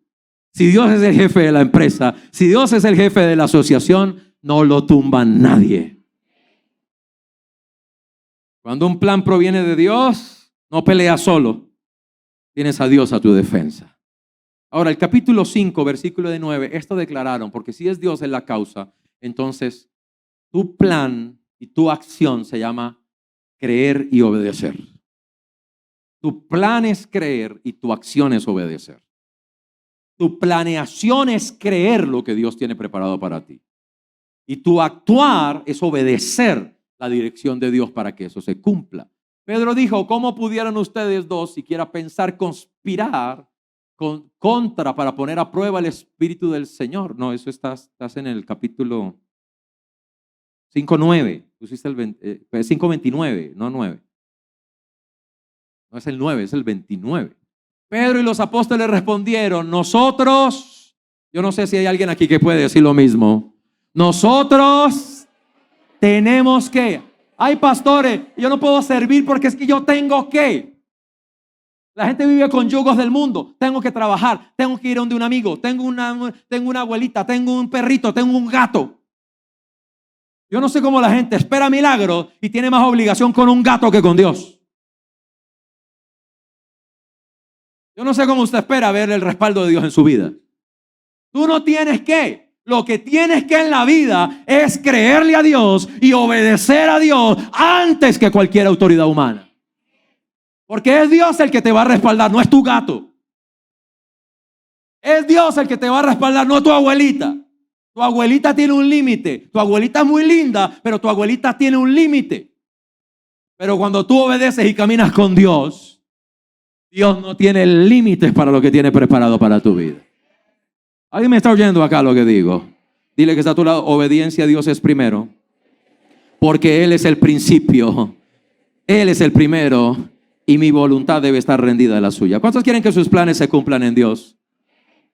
si Dios es el jefe de la empresa, si Dios es el jefe de la asociación, no lo tumba nadie. Cuando un plan proviene de Dios, no peleas solo. Tienes a Dios a tu defensa. Ahora, el capítulo 5, versículo de 9, esto declararon, porque si es Dios en la causa, entonces tu plan y tu acción se llama creer y obedecer. Tu plan es creer y tu acción es obedecer. Tu planeación es creer lo que Dios tiene preparado para ti. Y tu actuar es obedecer la dirección de Dios para que eso se cumpla. Pedro dijo, ¿cómo pudieran ustedes dos siquiera pensar conspirar contra para poner a prueba el Espíritu del Señor? No, eso estás en el capítulo 5:9. Pusiste el 5:29, no 9. No es el 9, es el 29. Pedro y los apóstoles respondieron, nosotros, yo no sé si hay alguien aquí que puede decir lo mismo, nosotros tenemos que, ay pastores, yo no puedo servir porque es que yo tengo que. La gente vive con yugos del mundo. Tengo que trabajar, tengo que ir a donde un amigo, tengo una abuelita, tengo un perrito, tengo un gato. Yo no sé cómo la gente espera milagros y tiene más obligación con un gato que con Dios. Yo no sé cómo usted espera ver el respaldo de Dios en su vida. Tú no tienes que. Lo que tienes que en la vida es creerle a Dios y obedecer a Dios antes que cualquier autoridad humana. Porque es Dios el que te va a respaldar, no es tu gato. Es Dios el que te va a respaldar, no tu abuelita. Tu abuelita tiene un límite. Tu abuelita es muy linda, pero tu abuelita tiene un límite. Pero cuando tú obedeces y caminas con Dios, Dios no tiene límites para lo que tiene preparado para tu vida. ¿Alguien me está oyendo acá lo que digo? Dile que está a tu lado, obediencia a Dios es primero. Porque Él es el principio. Él es el primero. Y mi voluntad debe estar rendida a la suya. ¿Cuántos quieren que sus planes se cumplan en Dios?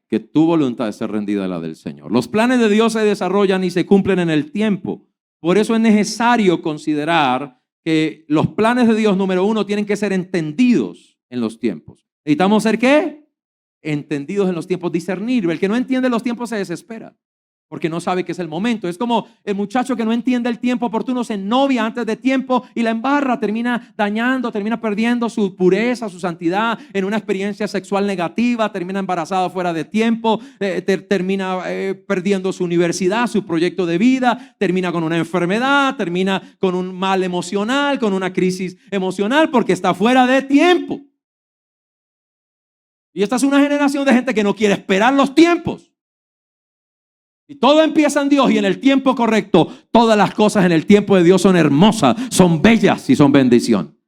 Que tu voluntad esté rendida a la del Señor. Los planes de Dios se desarrollan y se cumplen en el tiempo. Por eso es necesario considerar que los planes de Dios, número uno, tienen que ser entendidos en los tiempos. ¿Necesitamos ser qué? Entendidos en los tiempos, discernir. El que no entiende los tiempos se desespera porque no sabe que es el momento. Es como el muchacho que no entiende el tiempo oportuno, se novia antes de tiempo y la embarra, termina dañando, termina perdiendo su pureza, su santidad en una experiencia sexual negativa, termina embarazada fuera de tiempo, termina perdiendo su universidad, su proyecto de vida, termina con una enfermedad, termina con un mal emocional, con una crisis emocional porque está fuera de tiempo. Y esta es una generación de gente que no quiere esperar los tiempos. Y todo empieza en Dios y en el tiempo correcto. Todas las cosas en el tiempo de Dios son hermosas, son bellas y son bendición.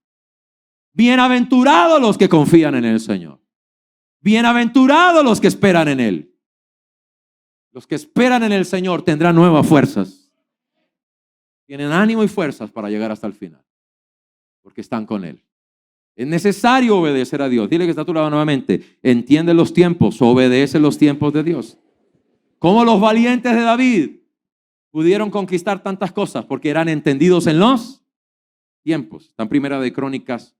Bienaventurados los que confían en el Señor. Bienaventurados los que esperan en Él. Los que esperan en el Señor tendrán nuevas fuerzas. Tienen ánimo y fuerzas para llegar hasta el final. Porque están con Él. Es necesario obedecer a Dios. Dile que está a tu lado nuevamente. Entiende los tiempos, obedece los tiempos de Dios. Como los valientes de David pudieron conquistar tantas cosas porque eran entendidos en los tiempos. Está en Primera de Crónicas.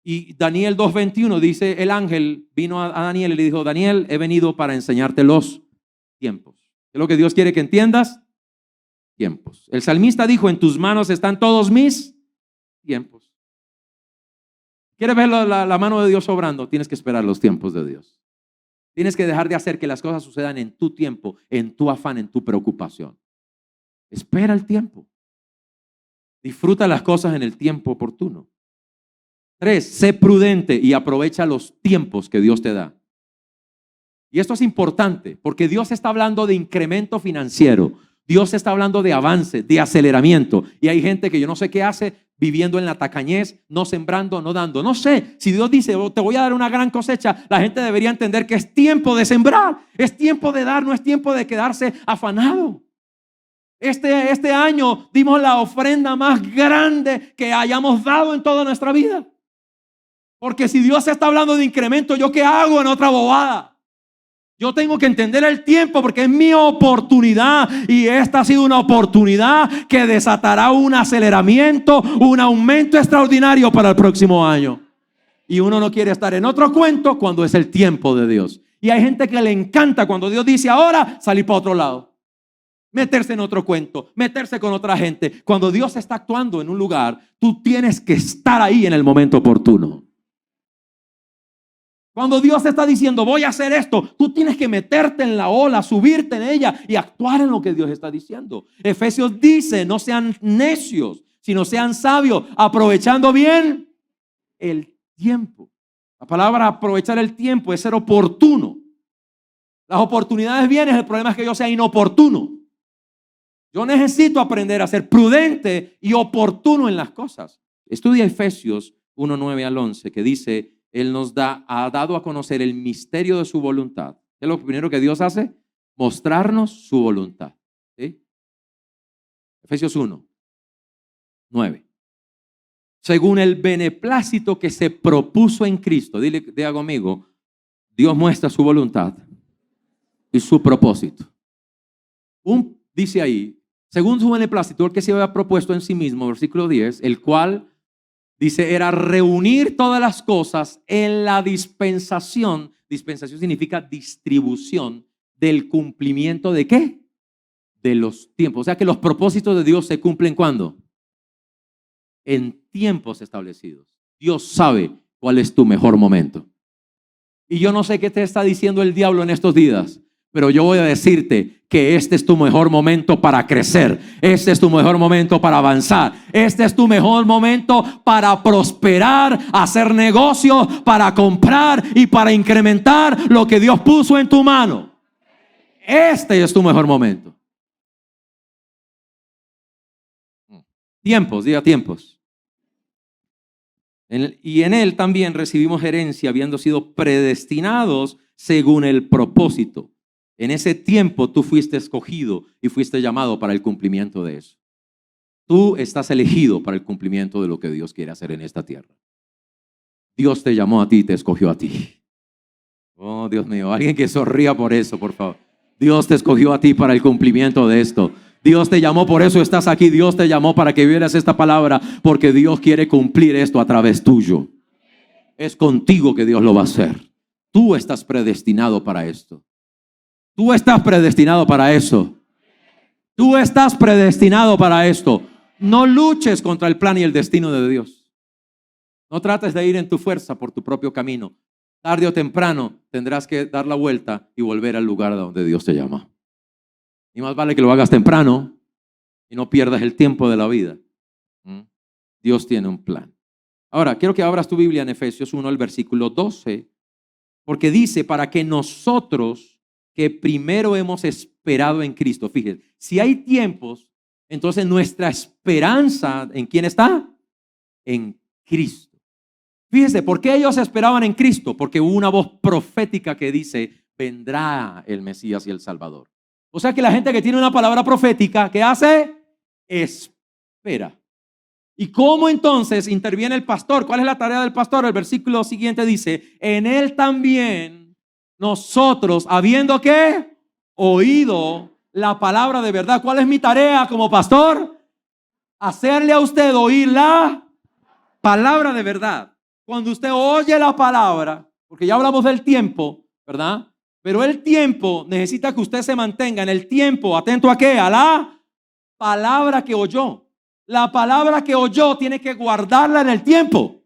Y Daniel 2:21 dice, el ángel vino a Daniel y le dijo, Daniel, he venido para enseñarte los tiempos. ¿Qué es lo que Dios quiere que entiendas? Tiempos. El salmista dijo, en tus manos están todos mis tiempos. ¿Quieres ver la mano de Dios obrando? Tienes que esperar los tiempos de Dios. Tienes que dejar de hacer que las cosas sucedan en tu tiempo, en tu afán, en tu preocupación. Espera el tiempo. Disfruta las cosas en el tiempo oportuno. 3, sé prudente y aprovecha los tiempos que Dios te da. Y esto es importante porque Dios está hablando de incremento financiero. Dios está hablando de avance, de aceleramiento. Y hay gente que yo no sé qué hace viviendo en la tacañez, no sembrando, no dando. No sé, si Dios dice, te voy a dar una gran cosecha, la gente debería entender que es tiempo de sembrar, es tiempo de dar, no es tiempo de quedarse afanado. Este año dimos la ofrenda más grande que hayamos dado en toda nuestra vida. Porque si Dios está hablando de incremento, ¿yo qué hago en otra bobada? Yo tengo que entender el tiempo porque es mi oportunidad y esta ha sido una oportunidad que desatará un aceleramiento, un aumento extraordinario para el próximo año. Y uno no quiere estar en otro cuento cuando es el tiempo de Dios. Y hay gente que le encanta cuando Dios dice ahora salir para otro lado, meterse en otro cuento, meterse con otra gente. Cuando Dios está actuando en un lugar, tú tienes que estar ahí en el momento oportuno. Cuando Dios te está diciendo, voy a hacer esto, tú tienes que meterte en la ola, subirte en ella y actuar en lo que Dios está diciendo. Efesios dice, no sean necios, sino sean sabios, aprovechando bien el tiempo. La palabra aprovechar el tiempo es ser oportuno. Las oportunidades vienen, el problema es que yo sea inoportuno. Yo necesito aprender a ser prudente y oportuno en las cosas. Estudia Efesios 1:9-11 que dice, Él nos ha dado a conocer el misterio de su voluntad. ¿Qué es lo primero que Dios hace? Mostrarnos su voluntad. ¿Sí? Efesios 1:9. Según el beneplácito que se propuso en Cristo. Diga conmigo, Dios muestra su voluntad y su propósito. Dice ahí, según su beneplácito, el que se había propuesto en sí mismo, versículo 10, el cual Dice, era reunir todas las cosas en la dispensación. Dispensación significa distribución del cumplimiento ¿de qué? De los tiempos. O sea que los propósitos de Dios se cumplen ¿cuándo? En tiempos establecidos. Dios sabe cuál es tu mejor momento. Y yo no sé qué te está diciendo el diablo en estos días, pero yo voy a decirte que este es tu mejor momento para crecer. Este es tu mejor momento para avanzar. Este es tu mejor momento para prosperar, hacer negocios, para comprar y para incrementar lo que Dios puso en tu mano. Este es tu mejor momento. Tiempos, diga tiempos. Y en él también recibimos herencia, habiendo sido predestinados según el propósito. En ese tiempo tú fuiste escogido y fuiste llamado para el cumplimiento de eso. Tú estás elegido para el cumplimiento de lo que Dios quiere hacer en esta tierra. Dios te llamó a ti y te escogió a ti. Oh, Dios mío, alguien que sonría por eso, por favor. Dios te escogió a ti para el cumplimiento de esto. Dios te llamó, por eso estás aquí. Dios te llamó para que vieras esta palabra, porque Dios quiere cumplir esto a través tuyo. Es contigo que Dios lo va a hacer. Tú estás predestinado para esto. Tú estás predestinado para eso. Tú estás predestinado para esto. No luches contra el plan y el destino de Dios. No trates de ir en tu fuerza por tu propio camino. Tarde o temprano tendrás que dar la vuelta y volver al lugar de donde Dios te llama. Y más vale que lo hagas temprano y no pierdas el tiempo de la vida. Dios tiene un plan. Ahora, quiero que abras tu Biblia en Efesios 1, el versículo 12, porque dice, para que nosotros que primero hemos esperado en Cristo. Fíjense, si hay tiempos, entonces nuestra esperanza, ¿en quién está? En Cristo. Fíjense, ¿por qué ellos esperaban en Cristo? Porque hubo una voz profética que dice, vendrá el Mesías y el Salvador. O sea que la gente que tiene una palabra profética, ¿qué hace? Espera. ¿Y cómo entonces interviene el pastor? ¿Cuál es la tarea del pastor? El versículo siguiente dice, en él también nosotros, habiendo ¿qué? Oído la palabra de verdad. ¿Cuál es mi tarea como pastor? Hacerle a usted oír la palabra de verdad. Cuando usted oye la palabra, porque ya hablamos del tiempo, ¿verdad? Pero el tiempo necesita que usted se mantenga en el tiempo, atento a qué, a la palabra que oyó. La palabra que oyó tiene que guardarla en el tiempo.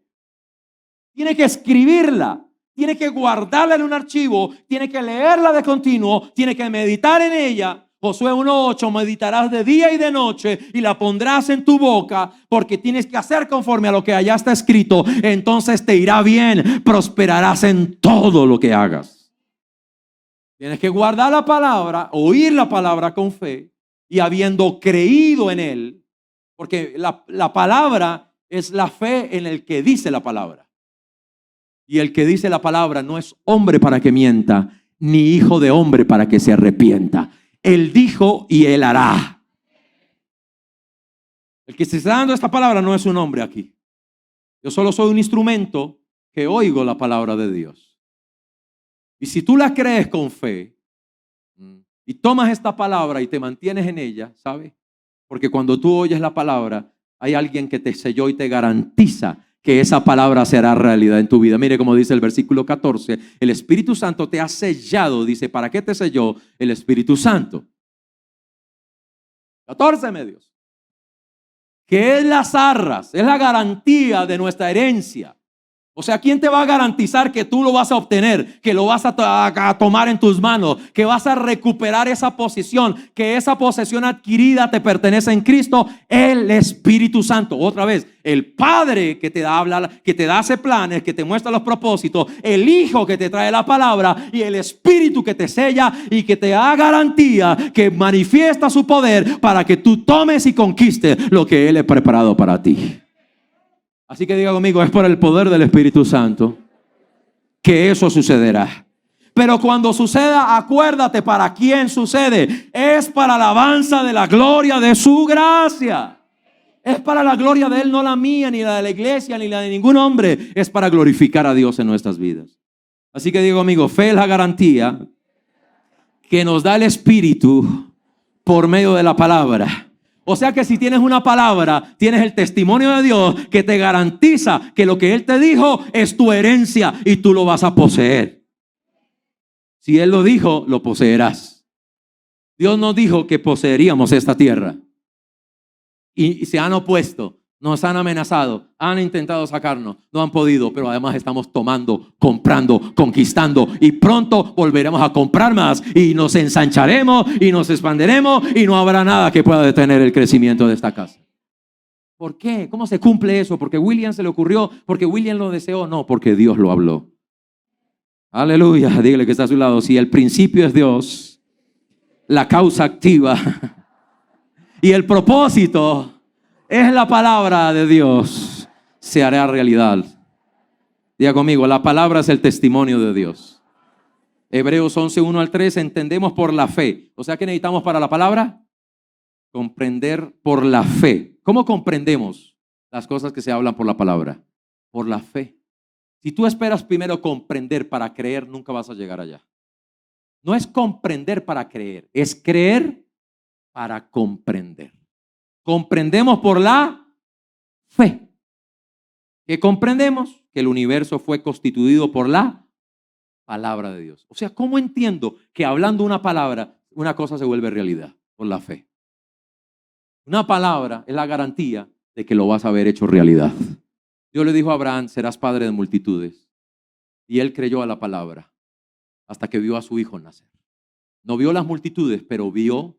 Tiene que escribirla, tiene que guardarla en un archivo, tiene que leerla de continuo, tiene que meditar en ella. Josué 1:8, meditarás de día y de noche y la pondrás en tu boca, porque tienes que hacer conforme a lo que allá está escrito. Entonces te irá bien, prosperarás en todo lo que hagas. Tienes que guardar la palabra, oír la palabra con fe y habiendo creído en él, porque la palabra es la fe en el que dice la palabra. Y el que dice la palabra no es hombre para que mienta, ni hijo de hombre para que se arrepienta. Él dijo y él hará. El que se está dando esta palabra no es un hombre aquí. Yo solo soy un instrumento que oigo la palabra de Dios. Y si tú la crees con fe y tomas esta palabra y te mantienes en ella, ¿sabes? Porque cuando tú oyes la palabra, hay alguien que te selló y te garantiza que esa palabra será realidad en tu vida. Mire cómo dice el versículo 14, el Espíritu Santo te ha sellado. Dice, ¿para qué te selló el Espíritu Santo? 14 medios. ¿Qué es las arras? Es la garantía de nuestra herencia. O sea, ¿quién te va a garantizar que tú lo vas a obtener, que lo vas a tomar en tus manos, que vas a recuperar esa posición, que esa posesión adquirida te pertenece en Cristo? El Espíritu Santo. Otra vez, el Padre que te da, que te hace planes, que te muestra los propósitos, el Hijo que te trae la palabra y el Espíritu que te sella y que te da garantía, que manifiesta su poder para que tú tomes y conquistes lo que Él ha preparado para ti. Así que diga conmigo, es por el poder del Espíritu Santo que eso sucederá. Pero cuando suceda, acuérdate para quién sucede. Es para la alabanza de la gloria de su gracia. Es para la gloria de Él, no la mía, ni la de la iglesia, ni la de ningún hombre. Es para glorificar a Dios en nuestras vidas. Así que digo conmigo, fe es la garantía que nos da el Espíritu por medio de la palabra. O sea que si tienes una palabra, tienes el testimonio de Dios que te garantiza que lo que Él te dijo es tu herencia y tú lo vas a poseer. Si Él lo dijo, lo poseerás. Dios nos dijo que poseeríamos esta tierra. Y se han opuesto, nos han amenazado, han intentado sacarnos, no han podido, pero además estamos tomando, comprando, conquistando y pronto volveremos a comprar más y nos ensancharemos y nos expanderemos y no habrá nada que pueda detener el crecimiento de esta casa. ¿Por qué? ¿Cómo se cumple eso? ¿Porque William se le ocurrió? ¿Porque William lo deseó? No, porque Dios lo habló. Aleluya, dígale que está a su lado. Si el principio es Dios, la causa activa y el propósito es la palabra de Dios, se hará realidad. Diga conmigo, la palabra es el testimonio de Dios. Hebreos 11, 1 al 3, entendemos por la fe. O sea, ¿qué necesitamos para la palabra? Comprender por la fe. ¿Cómo comprendemos las cosas que se hablan por la palabra? Por la fe. Si tú esperas primero comprender para creer, nunca vas a llegar allá. No es comprender para creer, es creer para comprender. Comprendemos por la fe. ¿Qué comprendemos? Que el universo fue constituido por la palabra de Dios. O sea, ¿cómo entiendo que hablando una palabra, una cosa se vuelve realidad? Por la fe. Una palabra es la garantía de que lo vas a ver hecho realidad. Dios le dijo a Abraham, serás padre de multitudes. Y él creyó a la palabra hasta que vio a su hijo nacer. No vio las multitudes, pero vio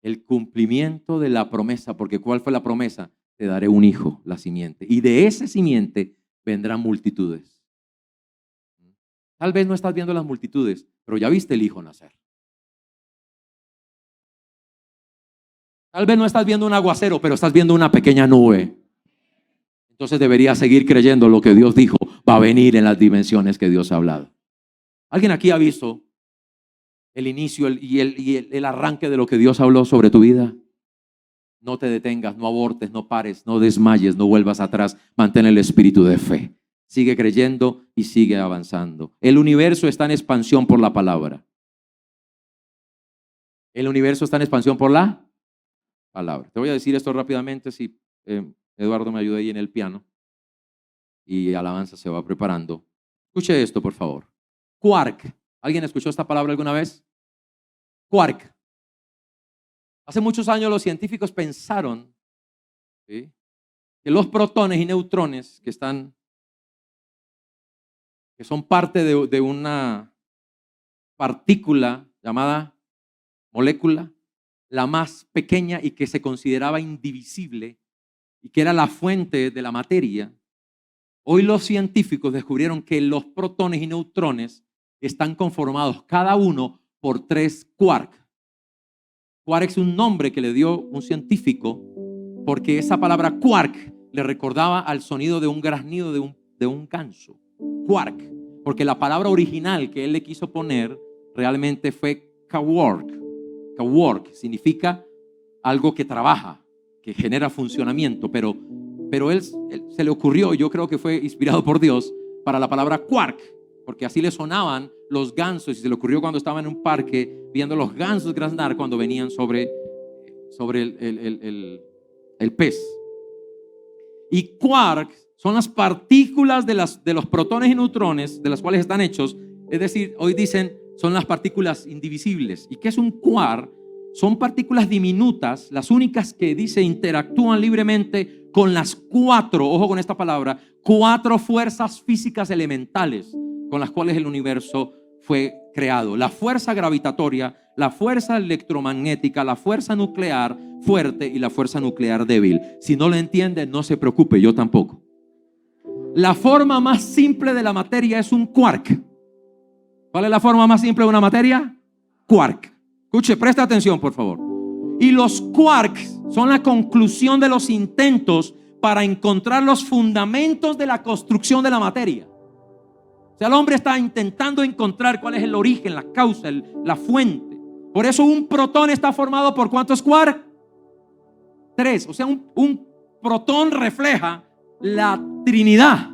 el cumplimiento de la promesa, porque ¿cuál fue la promesa? Te daré un hijo, la simiente, y de esa simiente vendrán multitudes. Tal vez no estás viendo las multitudes, pero ya viste el hijo nacer. Tal vez no estás viendo un aguacero, pero estás viendo una pequeña nube. Entonces deberías seguir creyendo lo que Dios dijo va a venir en las dimensiones que Dios ha hablado. ¿Alguien aquí ha visto el inicio y el arranque de lo que Dios habló sobre tu vida? No te detengas, no abortes, no pares, no desmayes, no vuelvas atrás. Mantén el espíritu de fe. Sigue creyendo y sigue avanzando. El universo está en expansión por la palabra. El universo está en expansión por la palabra. Te voy a decir esto rápidamente, si Eduardo me ayuda ahí en el piano y alabanza se va preparando. Escuche esto, por favor. Quark. ¿Alguien escuchó esta palabra alguna vez? Quark. Hace muchos años los científicos pensaron, ¿sí?, que los protones y neutrones que son parte de una partícula llamada molécula, la más pequeña y que se consideraba indivisible y que era la fuente de la materia. Hoy los científicos descubrieron que los protones y neutrones están conformados cada uno por 3 quarks. Quark es un nombre que le dio un científico porque esa palabra quark le recordaba al sonido de un graznido de un ganso. Quark, porque la palabra original que él le quiso poner realmente fue kawork. Kawork significa algo que trabaja, que genera funcionamiento, pero él se le ocurrió, yo creo que fue inspirado por Dios, para la palabra quark, porque así le sonaban los gansos y se le ocurrió cuando estaba en un parque viendo los gansos graznar cuando venían sobre el pez. Y quarks son las partículas de los protones y neutrones de las cuales están hechos, es decir, hoy dicen son las partículas indivisibles. ¿Y qué es un quark? Son partículas diminutas, las únicas que dice interactúan libremente con las 4, ojo con esta palabra, 4 fuerzas físicas elementales con las cuales el universo fue creado. La fuerza gravitatoria, la fuerza electromagnética, la fuerza nuclear fuerte y la fuerza nuclear débil. Si no lo entiende, no se preocupe, yo tampoco. La forma más simple de la materia es un quark. ¿Cuál es la forma más simple de una materia? Quark. Escuche, presta atención, por favor. Y los quarks son la conclusión de los intentos para encontrar los fundamentos de la construcción de la materia. O sea, el hombre está intentando encontrar cuál es el origen, la causa, la fuente. Por eso un protón está formado por ¿cuántos quarks? 3. O sea, un protón refleja la Trinidad.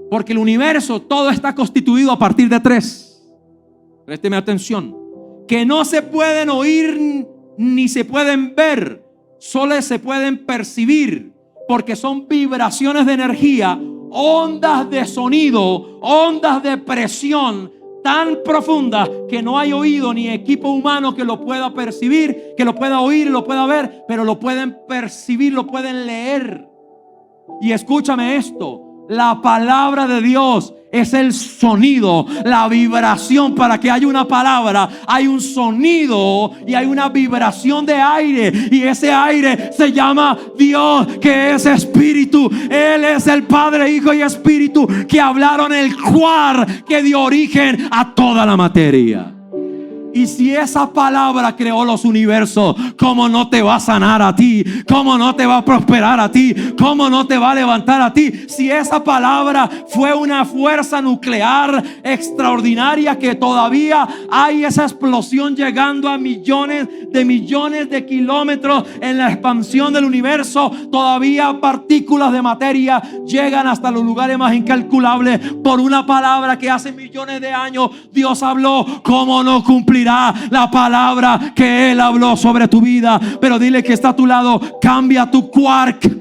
Porque el universo todo está constituido a partir de 3. Présteme atención. Que no se pueden oír ni se pueden ver, solo se pueden percibir, porque son vibraciones de energía, ondas de sonido, ondas de presión tan profundas que no hay oído ni equipo humano que lo pueda percibir, que lo pueda oír y lo pueda ver, pero lo pueden percibir, lo pueden leer. Y escúchame esto, la palabra de Dios es el sonido, la vibración. Para que haya una palabra, hay un sonido y hay una vibración de aire. Y ese aire se llama Dios, que es espíritu. Él es el Padre, Hijo y Espíritu, que hablaron el cuar que dio origen a toda la materia. Y si esa palabra creó los universos, ¿cómo no te va a sanar a ti? ¿Cómo no te va a prosperar a ti? ¿Cómo no te va a levantar a ti? Si esa palabra fue una fuerza nuclear extraordinaria, que todavía hay esa explosión llegando a millones de kilómetros en la expansión del universo, todavía partículas de materia llegan hasta los lugares más incalculables por una palabra que hace millones de años Dios habló. ¿Cómo no cumplir la palabra que Él habló sobre tu vida? Pero dile que está a tu lado: cambia tu quark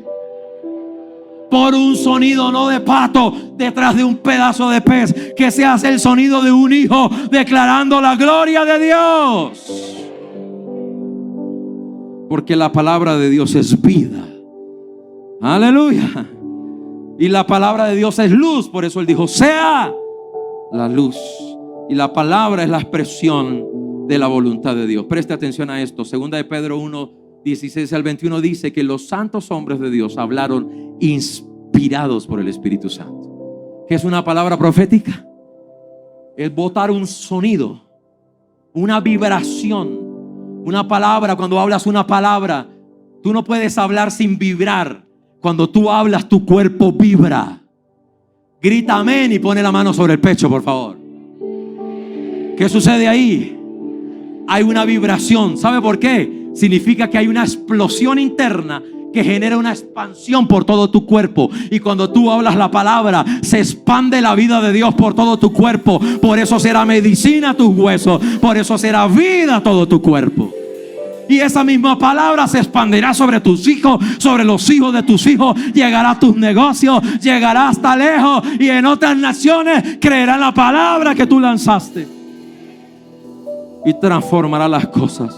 por un sonido no de pato detrás de un pedazo de pez, que se hace el sonido de un hijo declarando la gloria de Dios. Porque la palabra de Dios es vida. Aleluya. Y la palabra de Dios es luz. Por eso Él dijo: sea la luz. Y la palabra es la expresión de la voluntad de Dios. Preste atención a esto. Segunda de Pedro 1, 16 al 21 dice que los santos hombres de Dios hablaron inspirados por el Espíritu Santo. ¿Qué es una palabra profética? Es botar un sonido, una vibración. Una palabra, cuando hablas una palabra, tú no puedes hablar sin vibrar. Cuando tú hablas, tu cuerpo vibra. Grita amén y pone la mano sobre el pecho, por favor. ¿Qué sucede ahí? Hay una vibración. ¿Sabe por qué? Significa que hay una explosión interna que genera una expansión por todo tu cuerpo. Y cuando tú hablas la palabra, se expande la vida de Dios por todo tu cuerpo. Por eso será medicina a tus huesos. Por eso será vida a todo tu cuerpo. Y esa misma palabra se expandirá sobre tus hijos, sobre los hijos de tus hijos. Llegará a tus negocios, llegará hasta lejos. Y en otras naciones creerán la palabra que tú lanzaste. Y transformará las cosas.